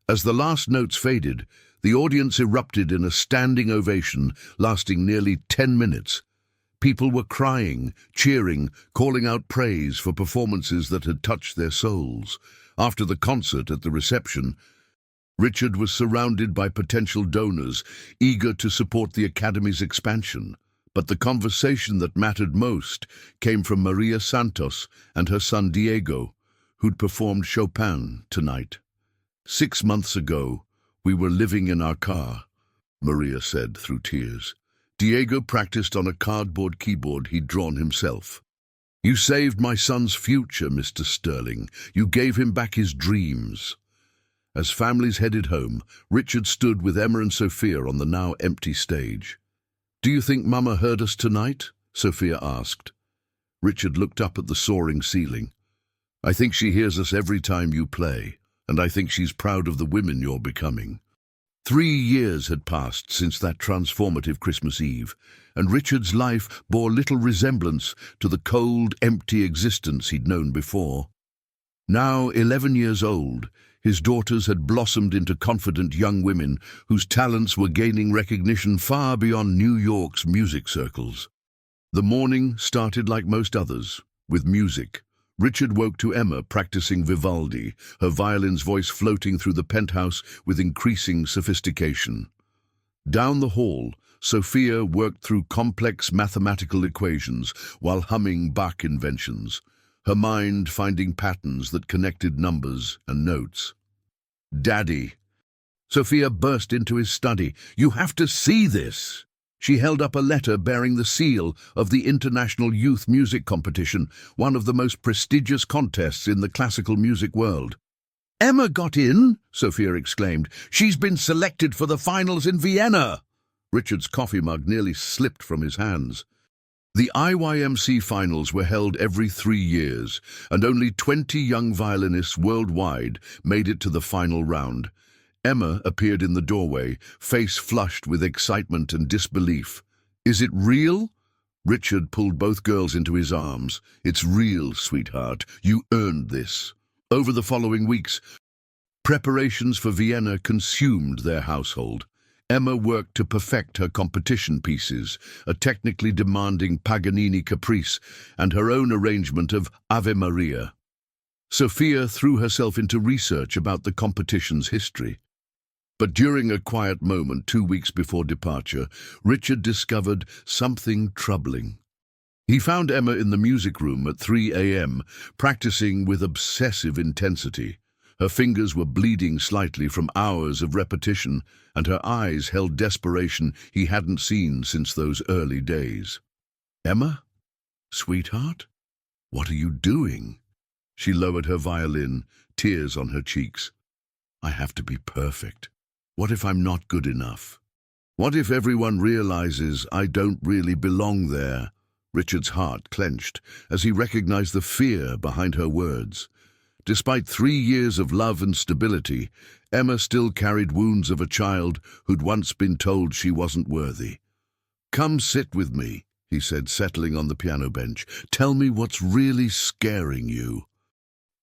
As the last notes faded, the audience erupted in a standing ovation lasting nearly 10 minutes. People were crying, cheering, calling out praise for performances that had touched their souls. After the concert at the reception, Richard was surrounded by potential donors, eager to support the Academy's expansion. But the conversation that mattered most came from Maria Santos and her son Diego, who'd performed Chopin tonight. 6 months ago, we were living in our car, Maria said through tears. Diego practiced on a cardboard keyboard he'd drawn himself. "You saved my son's future, Mr. Sterling. You gave him back his dreams." As families headed home, Richard stood with Emma and Sophia on the now empty stage. "Do you think Mama heard us tonight?" Sophia asked. Richard looked up at the soaring ceiling. "I think she hears us every time you play, and I think she's proud of the women you're becoming." 3 years had passed since that transformative Christmas Eve, and Richard's life bore little resemblance to the cold, empty existence he'd known before. Now 11 years old, his daughters had blossomed into confident young women whose talents were gaining recognition far beyond New York's music circles. The morning started like most others, with music. Richard woke to Emma practicing Vivaldi, her violin's voice floating through the penthouse with increasing sophistication. Down the hall, Sophia worked through complex mathematical equations while humming Bach inventions, her mind finding patterns that connected numbers and notes. "Daddy!" Sophia burst into his study. "You have to see this!" She held up a letter bearing the seal of the International Youth Music Competition, one of the most prestigious contests in the classical music world. "Emma got in," Sophia exclaimed. "She's been selected for the finals in Vienna." Richard's coffee mug nearly slipped from his hands. The IYMC finals were held every 3 years, and only 20 young violinists worldwide made it to the final round. Emma appeared in the doorway, face flushed with excitement and disbelief. "Is it real?" Richard pulled both girls into his arms. "It's real, sweetheart. You earned this." Over the following weeks, preparations for Vienna consumed their household. Emma worked to perfect her competition pieces, a technically demanding Paganini caprice, and her own arrangement of Ave Maria. Sophia threw herself into research about the competition's history. But during a quiet moment 2 weeks before departure, Richard discovered something troubling. He found Emma in the music room at 3 a.m., practicing with obsessive intensity. Her fingers were bleeding slightly from hours of repetition, and her eyes held desperation he hadn't seen since those early days. "Emma? Sweetheart? What are you doing?" She lowered her violin, tears on her cheeks. "I have to be perfect. What if I'm not good enough? What if everyone realizes I don't really belong there?" Richard's heart clenched as he recognized the fear behind her words. Despite 3 years of love and stability, Emma still carried wounds of a child who'd once been told she wasn't worthy. "Come sit with me," he said, settling on the piano bench. "Tell me what's really scaring you."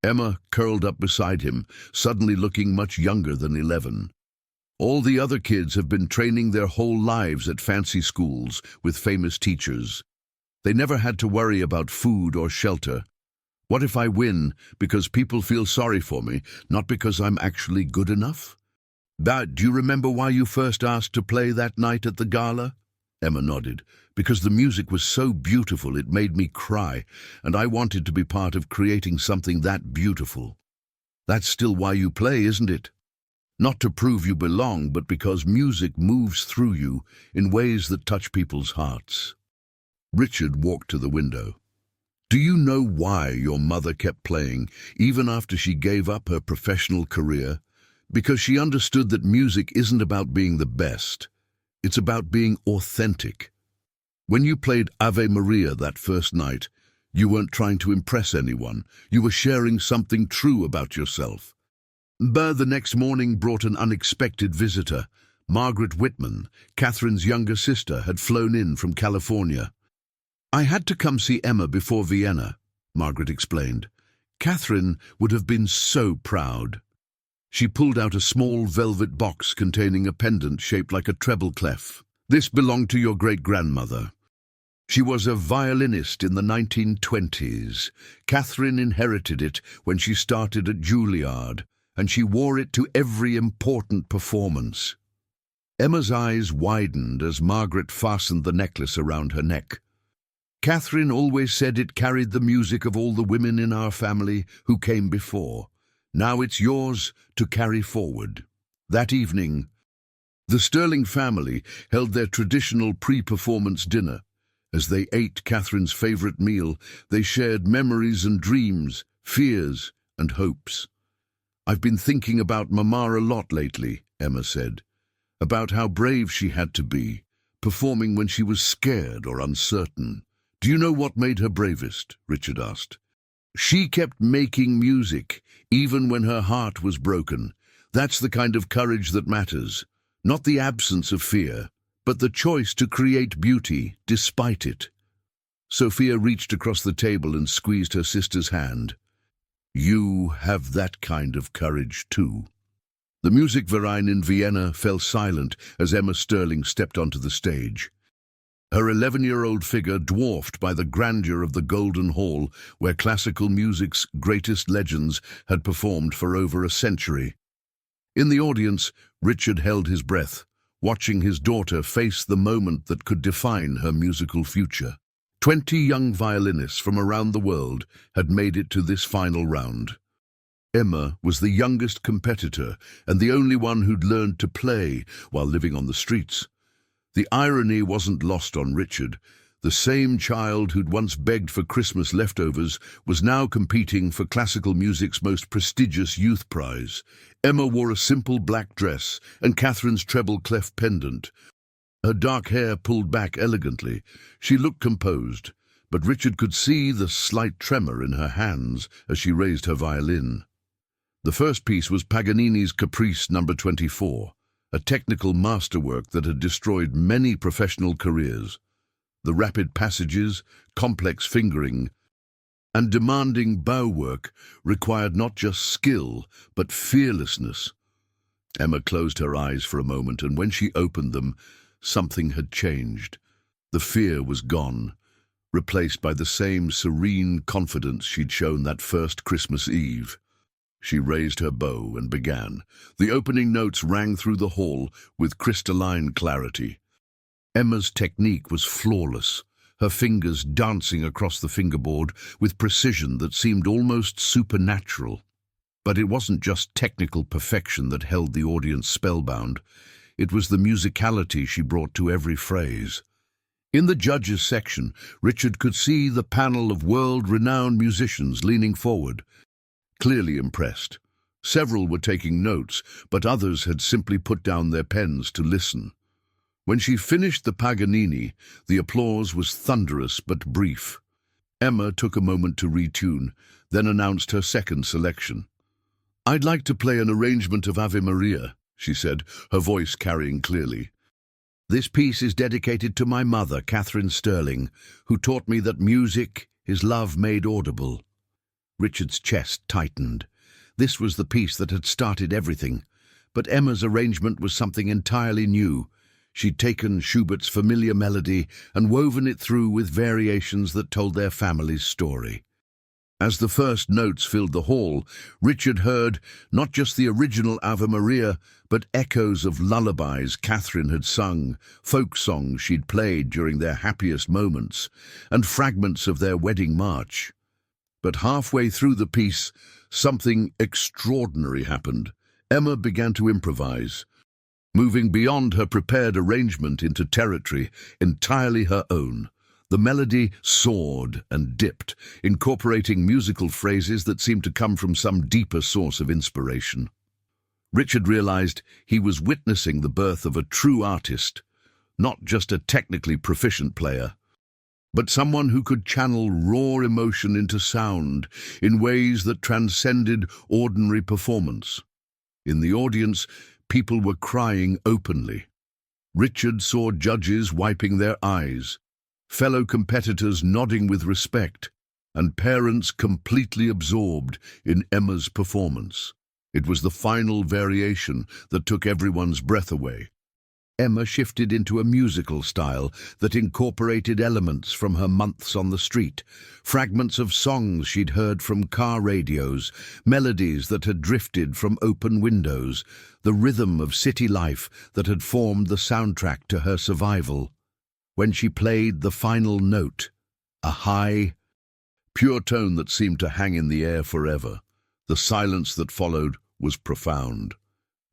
Emma curled up beside him, suddenly looking much younger than 11. "All the other kids have been training their whole lives at fancy schools with famous teachers. They never had to worry about food or shelter. What if I win because people feel sorry for me, not because I'm actually good enough?" "Do you remember why you first asked to play that night at the gala?" Emma nodded. "Because the music was so beautiful it made me cry, and I wanted to be part of creating something that beautiful." "That's still why you play, isn't it? Not to prove you belong, but because music moves through you in ways that touch people's hearts." Richard walked to the window. "Do you know why your mother kept playing, even after she gave up her professional career? Because she understood that music isn't about being the best. It's about being authentic. When you played Ave Maria that first night, you weren't trying to impress anyone. You were sharing something true about yourself." But the next morning brought an unexpected visitor. Margaret Whitman, Catherine's younger sister, had flown in from California. "I had to come see Emma before Vienna," Margaret explained. "Catherine would have been so proud." She pulled out a small velvet box containing a pendant shaped like a treble clef. "This belonged to your great-grandmother. She was a violinist in the 1920s. Catherine inherited it when she started at Juilliard, and she wore it to every important performance." Emma's eyes widened as Margaret fastened the necklace around her neck. "Catherine always said it carried the music of all the women in our family who came before. Now it's yours to carry forward." That evening, the Sterling family held their traditional pre-performance dinner. As they ate Catherine's favorite meal, they shared memories and dreams, fears and hopes. "I've been thinking about Mama a lot lately," Emma said, "about how brave she had to be, performing when she was scared or uncertain." "Do you know what made her bravest?" Richard asked. "She kept making music, even when her heart was broken. That's the kind of courage that matters. Not the absence of fear, but the choice to create beauty despite it." Sophia reached across the table and squeezed her sister's hand. "You have that kind of courage too." The Musikverein in Vienna fell silent as Emma Sterling stepped onto the stage. Her 11-year-old figure dwarfed by the grandeur of the Golden Hall, where classical music's greatest legends had performed for over a century. In the audience, Richard held his breath, watching his daughter face the moment that could define her musical future. 20 young violinists from around the world had made it to this final round. Emma was the youngest competitor and the only one who'd learned to play while living on the streets. The irony wasn't lost on Richard. The same child who'd once begged for Christmas leftovers was now competing for classical music's most prestigious youth prize. Emma wore a simple black dress and Catherine's treble clef pendant, her dark hair pulled back elegantly. She looked composed, but Richard could see the slight tremor in her hands as she raised her violin. The first piece was Paganini's Caprice No. 24, a technical masterwork that had destroyed many professional careers. The rapid passages, complex fingering, and demanding bow work required not just skill, but fearlessness. Emma closed her eyes for a moment, and when she opened them, something had changed. The fear was gone, replaced by the same serene confidence she'd shown that first Christmas Eve. She raised her bow and began. The opening notes rang through the hall with crystalline clarity. Emma's technique was flawless, her fingers dancing across the fingerboard with precision that seemed almost supernatural. But it wasn't just technical perfection that held the audience spellbound. It was the musicality she brought to every phrase. In the judges' section, Richard could see the panel of world-renowned musicians leaning forward, clearly impressed. Several were taking notes, but others had simply put down their pens to listen. When she finished the Paganini, the applause was thunderous but brief. Emma took a moment to retune, then announced her second selection. "I'd like to play an arrangement of Ave Maria," she said, her voice carrying clearly. "This piece is dedicated to my mother, Catherine Sterling, who taught me that music is love made audible." Richard's chest tightened. This was the piece that had started everything. But Emma's arrangement was something entirely new. She'd taken Schubert's familiar melody and woven it through with variations that told their family's story. As the first notes filled the hall, Richard heard not just the original Ave Maria, but echoes of lullabies Catherine had sung, folk songs she'd played during their happiest moments, and fragments of their wedding march. But halfway through the piece, something extraordinary happened. Emma began to improvise, moving beyond her prepared arrangement into territory entirely her own. The melody soared and dipped, incorporating musical phrases that seemed to come from some deeper source of inspiration. Richard realized he was witnessing the birth of a true artist, not just a technically proficient player, but someone who could channel raw emotion into sound in ways that transcended ordinary performance. In the audience, people were crying openly. Richard saw judges wiping their eyes, fellow competitors nodding with respect, and parents completely absorbed in Emma's performance. It was the final variation that took everyone's breath away. Emma shifted into a musical style that incorporated elements from her months on the street, fragments of songs she'd heard from car radios, melodies that had drifted from open windows, the rhythm of city life that had formed the soundtrack to her survival. When she played the final note, a high, pure tone that seemed to hang in the air forever, the silence that followed was profound.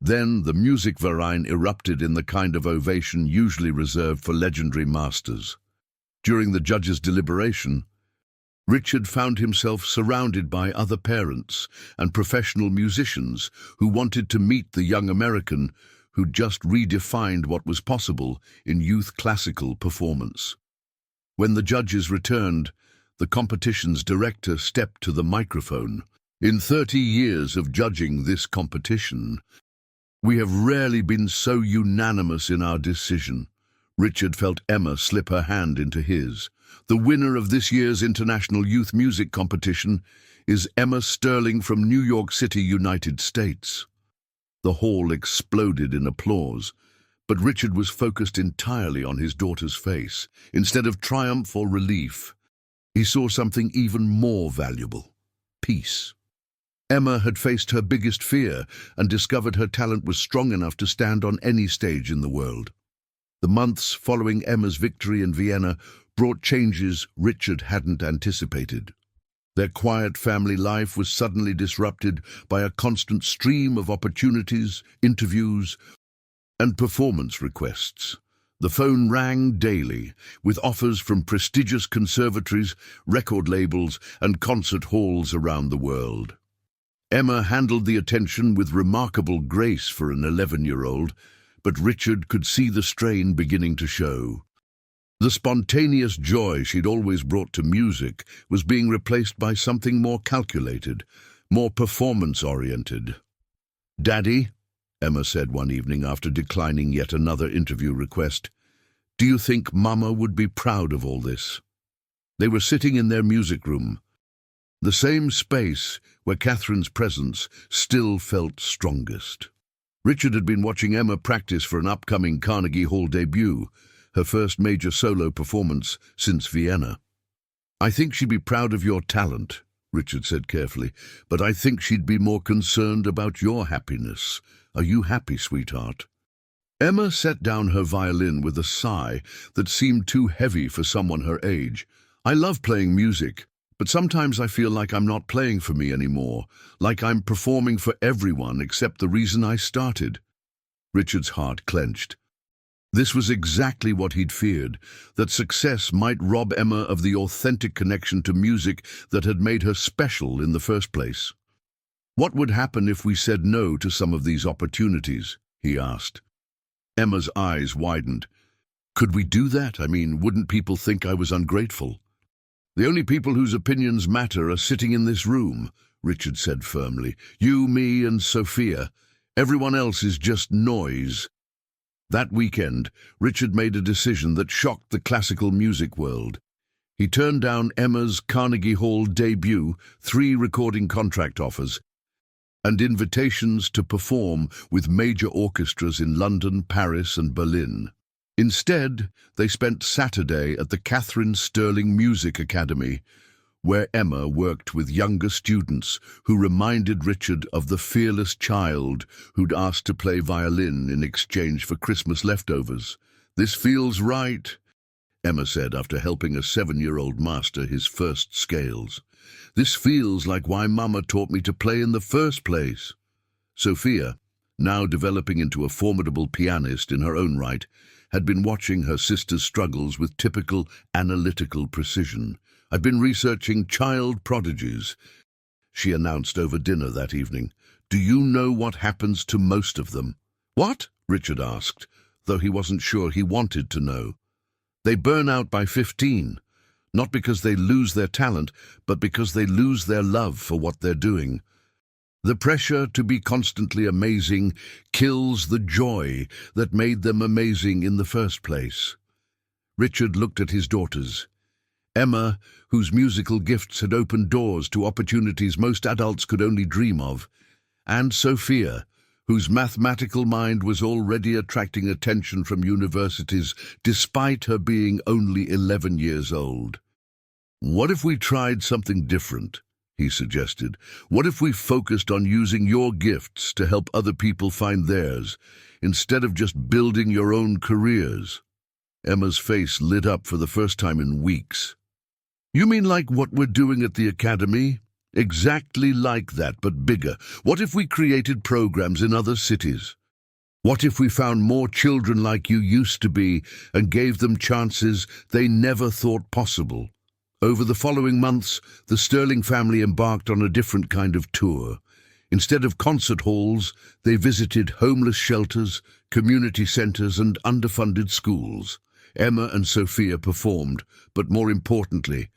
Then the music verein erupted in the kind of ovation usually reserved for legendary masters. During the judges' deliberation, Richard found himself surrounded by other parents and professional musicians who wanted to meet the young American who'd just redefined what was possible in youth classical performance. When the judges returned, the competition's director stepped to the microphone. "In 30 years of judging this competition, we have rarely been so unanimous in our decision." Richard felt Emma slip her hand into his. "The winner of this year's International Youth Music Competition is Emma Sterling from New York City, United States." The hall exploded in applause, but Richard was focused entirely on his daughter's face. Instead of triumph or relief, he saw something even more valuable: peace. Emma had faced her biggest fear and discovered her talent was strong enough to stand on any stage in the world. The months following Emma's victory in Vienna brought changes Richard hadn't anticipated. Their quiet family life was suddenly disrupted by a constant stream of opportunities, interviews, and performance requests. The phone rang daily, with offers from prestigious conservatories, record labels, and concert halls around the world. Emma handled the attention with remarkable grace for an 11-year-old, but Richard could see the strain beginning to show. The spontaneous joy she'd always brought to music was being replaced by something more calculated, more performance-oriented. "Daddy," Emma said one evening after declining yet another interview request, "do you think Mama would be proud of all this?" They were sitting in their music room, the same space where Catherine's presence still felt strongest. Richard had been watching Emma practice for an upcoming Carnegie Hall debut, her first major solo performance since Vienna. "I think she'd be proud of your talent," Richard said carefully, "but I think she'd be more concerned about your happiness. Are you happy, sweetheart?" Emma set down her violin with a sigh that seemed too heavy for someone her age. "I love playing music, but sometimes I feel like I'm not playing for me anymore, like I'm performing for everyone except the reason I started." Richard's heart clenched. This was exactly what he'd feared, that success might rob Emma of the authentic connection to music that had made her special in the first place. "What would happen if we said no to some of these opportunities?" he asked. Emma's eyes widened. "Could we do that? I mean, wouldn't people think I was ungrateful?" "The only people whose opinions matter are sitting in this room," Richard said firmly. "You, me, and Sophia. Everyone else is just noise." That weekend, Richard made a decision that shocked the classical music world. He turned down Emma's Carnegie Hall debut, 3 recording contract offers, and invitations to perform with major orchestras in London, Paris, and Berlin. Instead, they spent Saturday at the Catherine Sterling Music Academy, where Emma worked with younger students who reminded Richard of the fearless child who'd asked to play violin in exchange for Christmas leftovers. "This feels right," Emma said after helping a 7-year-old master his first scales. "This feels like why Mama taught me to play in the first place." Sophia, now developing into a formidable pianist in her own right, had been watching her sister's struggles with typical analytical precision. "I've been researching child prodigies," she announced over dinner that evening. "Do you know what happens to most of them?" "What?" Richard asked, though he wasn't sure he wanted to know. "They burn out by 15, not because they lose their talent, but because they lose their love for what they're doing. The pressure to be constantly amazing kills the joy that made them amazing in the first place." Richard looked at his daughters. Emma, whose musical gifts had opened doors to opportunities most adults could only dream of, and Sophia, whose mathematical mind was already attracting attention from universities despite her being only 11 years old. "What if we tried something different?" he suggested. "What if we focused on using your gifts to help other people find theirs, instead of just building your own careers?" Emma's face lit up for the first time in weeks. "You mean like what we're doing at the academy?" "Exactly like that, but bigger. What if we created programs in other cities? What if we found more children like you used to be and gave them chances they never thought possible?" Over the following months, the Sterling family embarked on a different kind of tour. Instead of concert halls, they visited homeless shelters, community centers, and underfunded schools. Emma and Sophia performed, but more importantly,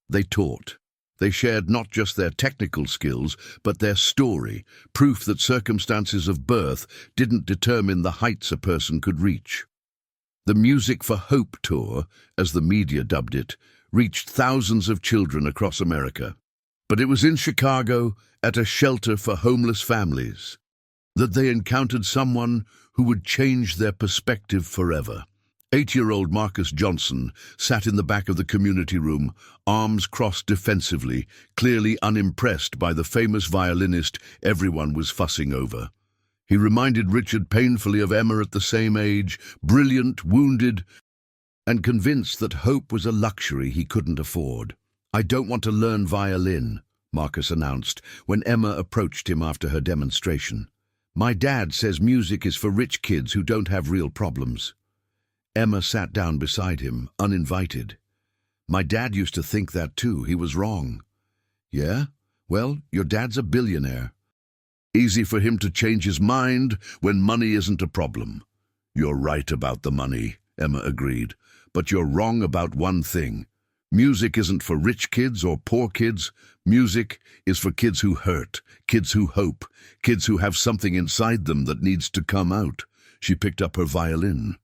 they taught. They shared not just their technical skills, but their story, proof that circumstances of birth didn't determine the heights a person could reach. The Music for Hope tour, as the media dubbed it, reached thousands of children across America. But it was in Chicago, at a shelter for homeless families, that they encountered someone who would change their perspective forever. 8-year-old Marcus Johnson sat in the back of the community room, arms crossed defensively, clearly unimpressed by the famous violinist everyone was fussing over. He reminded Richard painfully of Emma at the same age, brilliant, wounded, and convinced that hope was a luxury he couldn't afford. "I don't want to learn violin," Marcus announced when Emma approached him after her demonstration. "My dad says music is for rich kids who don't have real problems." Emma sat down beside him, uninvited. "My dad used to think that too. He was wrong." "Yeah? Well, your dad's a billionaire. Easy for him to change his mind when money isn't a problem." "You're right about the money," Emma agreed. "But you're wrong about one thing. Music isn't for rich kids or poor kids. Music is for kids who hurt, kids who hope, kids who have something inside them that needs to come out." She picked up her violin.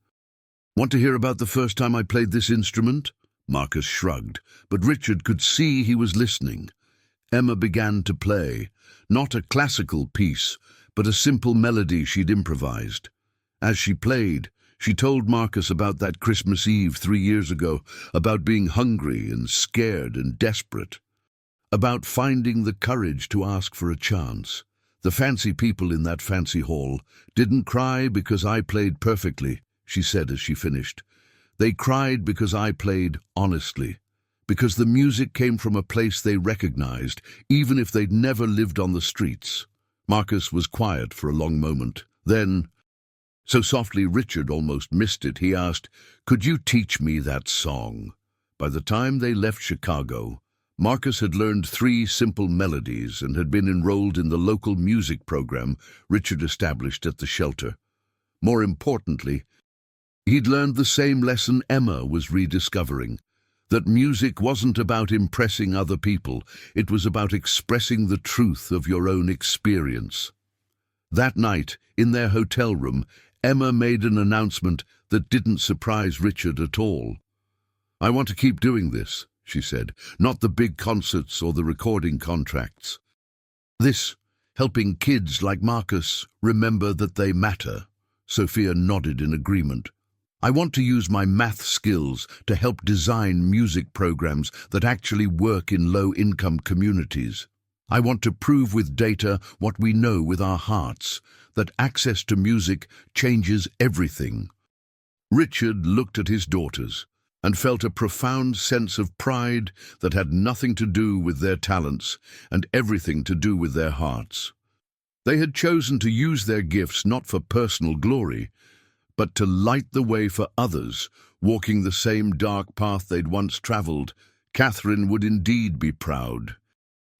"Want to hear about the first time I played this instrument?" Marcus shrugged, but Richard could see he was listening. Emma began to play, not a classical piece, but a simple melody she'd improvised. As she played, she told Marcus about that Christmas Eve 3 years ago, about being hungry and scared and desperate, about finding the courage to ask for a chance. "The fancy people in that fancy hall didn't cry because I played perfectly," she said as she finished. "They cried because I played honestly, because the music came from a place they recognized, even if they'd never lived on the streets." Marcus was quiet for a long moment. Then, so softly Richard almost missed it, he asked, "Could you teach me that song?" By the time they left Chicago, Marcus had learned 3 simple melodies and had been enrolled in the local music program Richard established at the shelter. More importantly, he'd learned the same lesson Emma was rediscovering, that music wasn't about impressing other people, it was about expressing the truth of your own experience. That night, in their hotel room, Emma made an announcement that didn't surprise Richard at all. "I want to keep doing this," she said, "not the big concerts or the recording contracts. This, helping kids like Marcus remember that they matter." Sophia nodded in agreement. "I want to use my math skills to help design music programs that actually work in low-income communities. I want to prove with data what we know with our hearts, that access to music changes everything." Richard looked at his daughters and felt a profound sense of pride that had nothing to do with their talents and everything to do with their hearts. They had chosen to use their gifts not for personal glory, but to light the way for others, walking the same dark path they'd once traveled. Catherine would indeed be proud.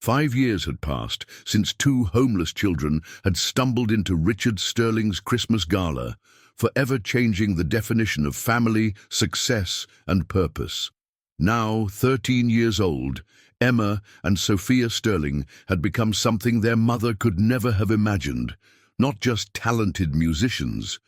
5 years had passed since 2 homeless children had stumbled into Richard Sterling's Christmas gala, forever changing the definition of family, success, and purpose. Now, 13 years old, Emma and Sophia Sterling had become something their mother could never have imagined, not just talented musicians,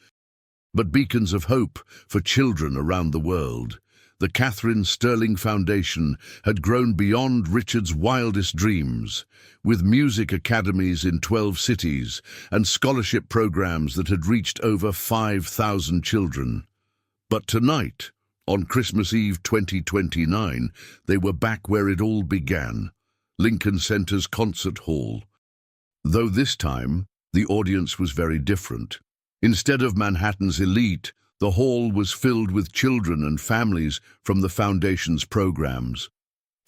but beacons of hope for children around the world. The Catherine Sterling Foundation had grown beyond Richard's wildest dreams, with music academies in 12 cities and scholarship programs that had reached over 5,000 children. But tonight, on Christmas Eve 2029, they were back where it all began, Lincoln Center's concert hall. Though this time, the audience was very different. Instead of Manhattan's elite, the hall was filled with children and families from the Foundation's programs.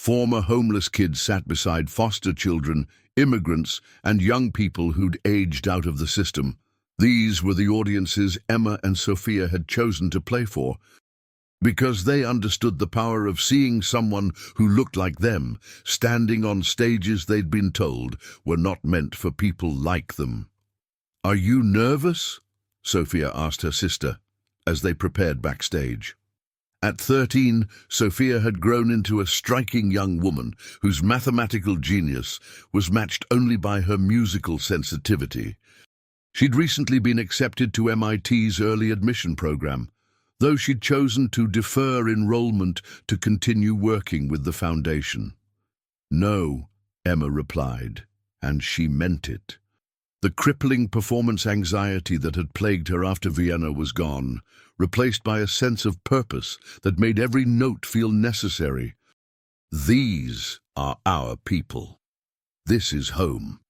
Former homeless kids sat beside foster children, immigrants, and young people who'd aged out of the system. These were the audiences Emma and Sophia had chosen to play for, because they understood the power of seeing someone who looked like them, standing on stages they'd been told were not meant for people like them. "Are you nervous?" Sophia asked her sister, as they prepared backstage. At 13, Sophia had grown into a striking young woman whose mathematical genius was matched only by her musical sensitivity. She'd recently been accepted to MIT's early admission program, though she'd chosen to defer enrollment to continue working with the foundation. "No," Emma replied, and she meant it. The crippling performance anxiety that had plagued her after Vienna was gone, replaced by a sense of purpose that made every note feel necessary. "These are our people. This is home."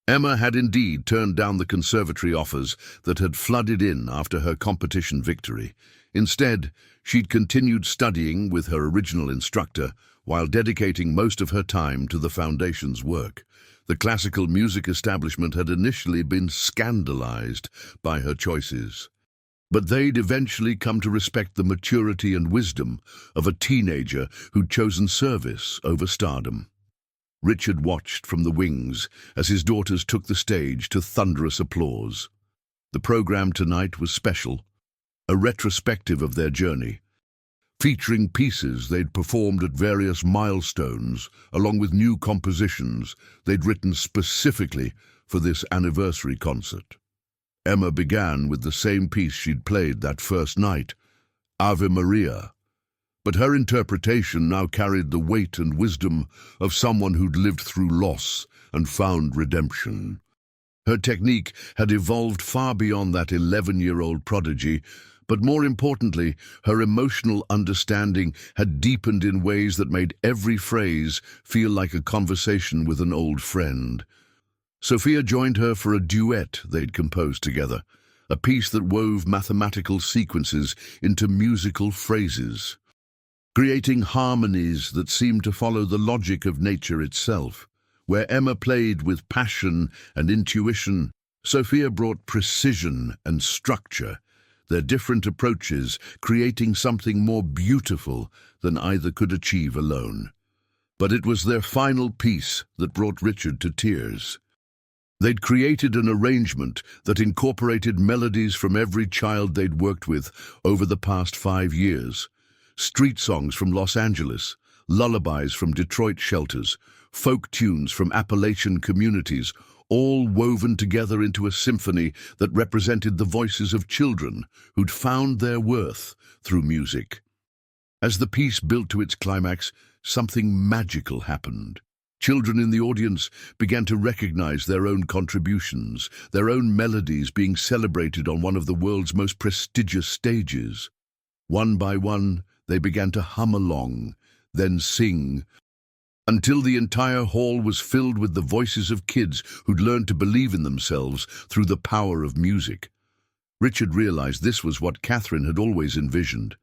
Emma had indeed turned down the conservatory offers that had flooded in after her competition victory. Instead, she'd continued studying with her original instructor while dedicating most of her time to the foundation's work. The classical music establishment had initially been scandalized by her choices. But they'd eventually come to respect the maturity and wisdom of a teenager who'd chosen service over stardom. Richard watched from the wings as his daughters took the stage to thunderous applause. The program tonight was special, a retrospective of their journey, featuring pieces they'd performed at various milestones, along with new compositions they'd written specifically for this anniversary concert. Emma began with the same piece she'd played that first night, Ave Maria, but her interpretation now carried the weight and wisdom of someone who'd lived through loss and found redemption. Her technique had evolved far beyond that 11-year-old prodigy, but more importantly, her emotional understanding had deepened in ways that made every phrase feel like a conversation with an old friend. Sophia joined her for a duet they'd composed together, a piece that wove mathematical sequences into musical phrases, creating harmonies that seemed to follow the logic of nature itself. Where Emma played with passion and intuition, Sophia brought precision and structure, their different approaches creating something more beautiful than either could achieve alone. But it was their final piece that brought Richard to tears. They'd created an arrangement that incorporated melodies from every child they'd worked with over the past 5 years. Street songs from Los Angeles, lullabies from Detroit shelters, folk tunes from Appalachian communities, all woven together into a symphony that represented the voices of children who'd found their worth through music. As the piece built to its climax, something magical happened. Children in the audience began to recognize their own contributions, their own melodies being celebrated on one of the world's most prestigious stages. One by one, they began to hum along, then sing, until the entire hall was filled with the voices of kids who'd learned to believe in themselves through the power of music. Richard realized this was what Catherine had always envisioned.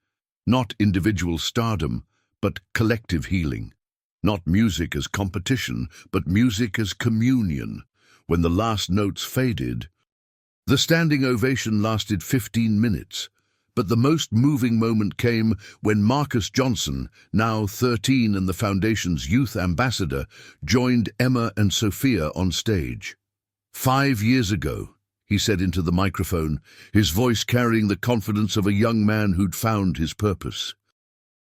Not individual stardom, but collective healing. Not music as competition, but music as communion. When the last notes faded, the standing ovation lasted 15 minutes. But the most moving moment came when Marcus Johnson, now 13 and the Foundation's youth ambassador, joined Emma and Sophia on stage. 5 years ago, he said into the microphone, his voice carrying the confidence of a young man who'd found his purpose.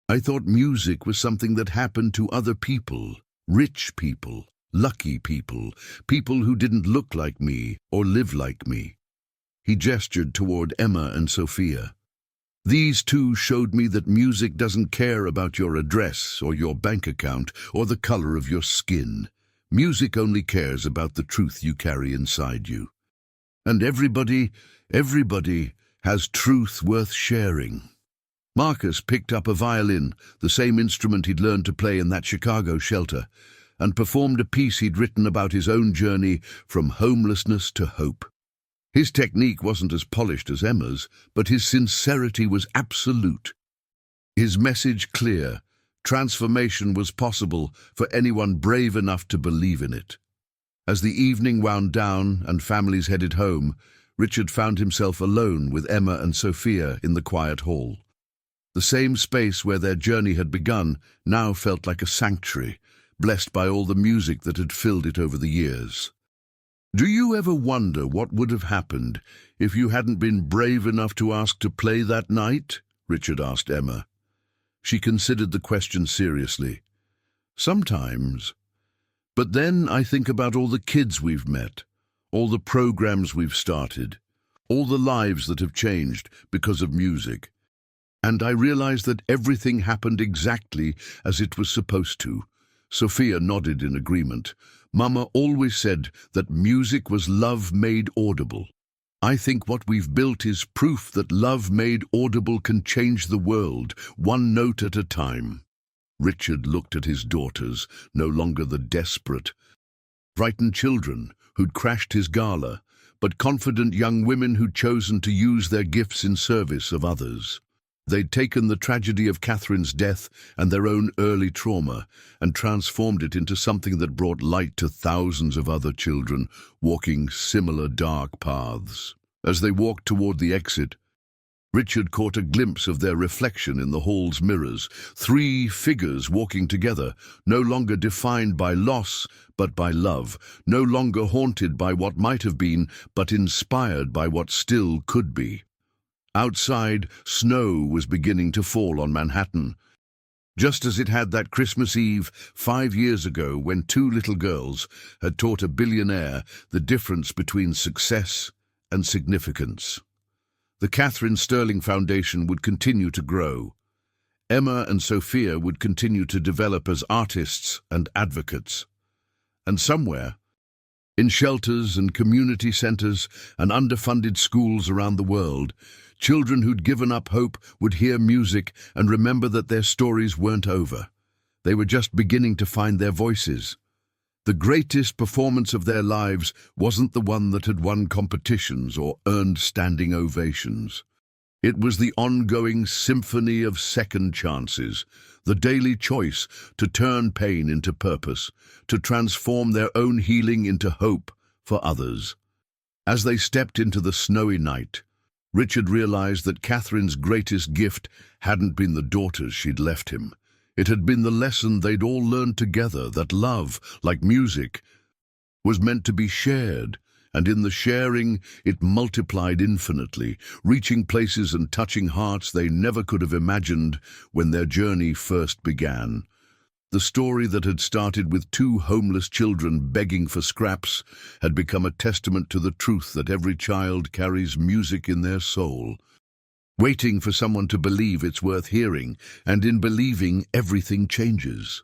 I thought music was something that happened to other people, rich people, lucky people, people who didn't look like me or live like me. He gestured toward Emma and Sophia. These two showed me that music doesn't care about your address or your bank account or the color of your skin. Music only cares about the truth you carry inside you. And everybody has truth worth sharing. Marcus picked up a violin, the same instrument he'd learned to play in that Chicago shelter, and performed a piece he'd written about his own journey from homelessness to hope. His technique wasn't as polished as Emma's, but his sincerity was absolute. His message clear: transformation was possible for anyone brave enough to believe in it. As the evening wound down and families headed home, Richard found himself alone with Emma and Sophia in the quiet hall. The same space where their journey had begun now felt like a sanctuary, blessed by all the music that had filled it over the years. Do you ever wonder what would have happened if you hadn't been brave enough to ask to play that night? Richard asked Emma. She considered the question seriously. Sometimes. But then I think about all the kids we've met, all the programs we've started, all the lives that have changed because of music. And I realize that everything happened exactly as it was supposed to. Sophia nodded in agreement. Mama always said that music was love made audible. I think what we've built is proof that love made audible can change the world, one note at a time. Richard looked at his daughters, no longer the desperate, frightened children who'd crashed his gala, but confident young women who'd chosen to use their gifts in service of others. They'd taken the tragedy of Catherine's death and their own early trauma and transformed it into something that brought light to thousands of other children walking similar dark paths. As they walked toward the exit, Richard caught a glimpse of their reflection in the hall's mirrors, three figures walking together, no longer defined by loss, but by love, no longer haunted by what might have been, but inspired by what still could be. Outside, snow was beginning to fall on Manhattan, just as it had that Christmas Eve 5 years ago when two little girls had taught a billionaire the difference between success and significance. The Catherine Sterling Foundation would continue to grow. Emma and Sophia would continue to develop as artists and advocates. And somewhere, in shelters and community centers and underfunded schools around the world, children who'd given up hope would hear music and remember that their stories weren't over. They were just beginning to find their voices. The greatest performance of their lives wasn't the one that had won competitions or earned standing ovations. It was the ongoing symphony of second chances, the daily choice to turn pain into purpose, to transform their own healing into hope for others. As they stepped into the snowy night, Richard realized that Catherine's greatest gift hadn't been the daughters she'd left him. It had been the lesson they'd all learned together, that love, like music, was meant to be shared, and in the sharing it multiplied infinitely, reaching places and touching hearts they never could have imagined when their journey first began. The story that had started with two homeless children begging for scraps had become a testament to the truth that every child carries music in their soul, waiting for someone to believe it's worth hearing, and in believing everything changes.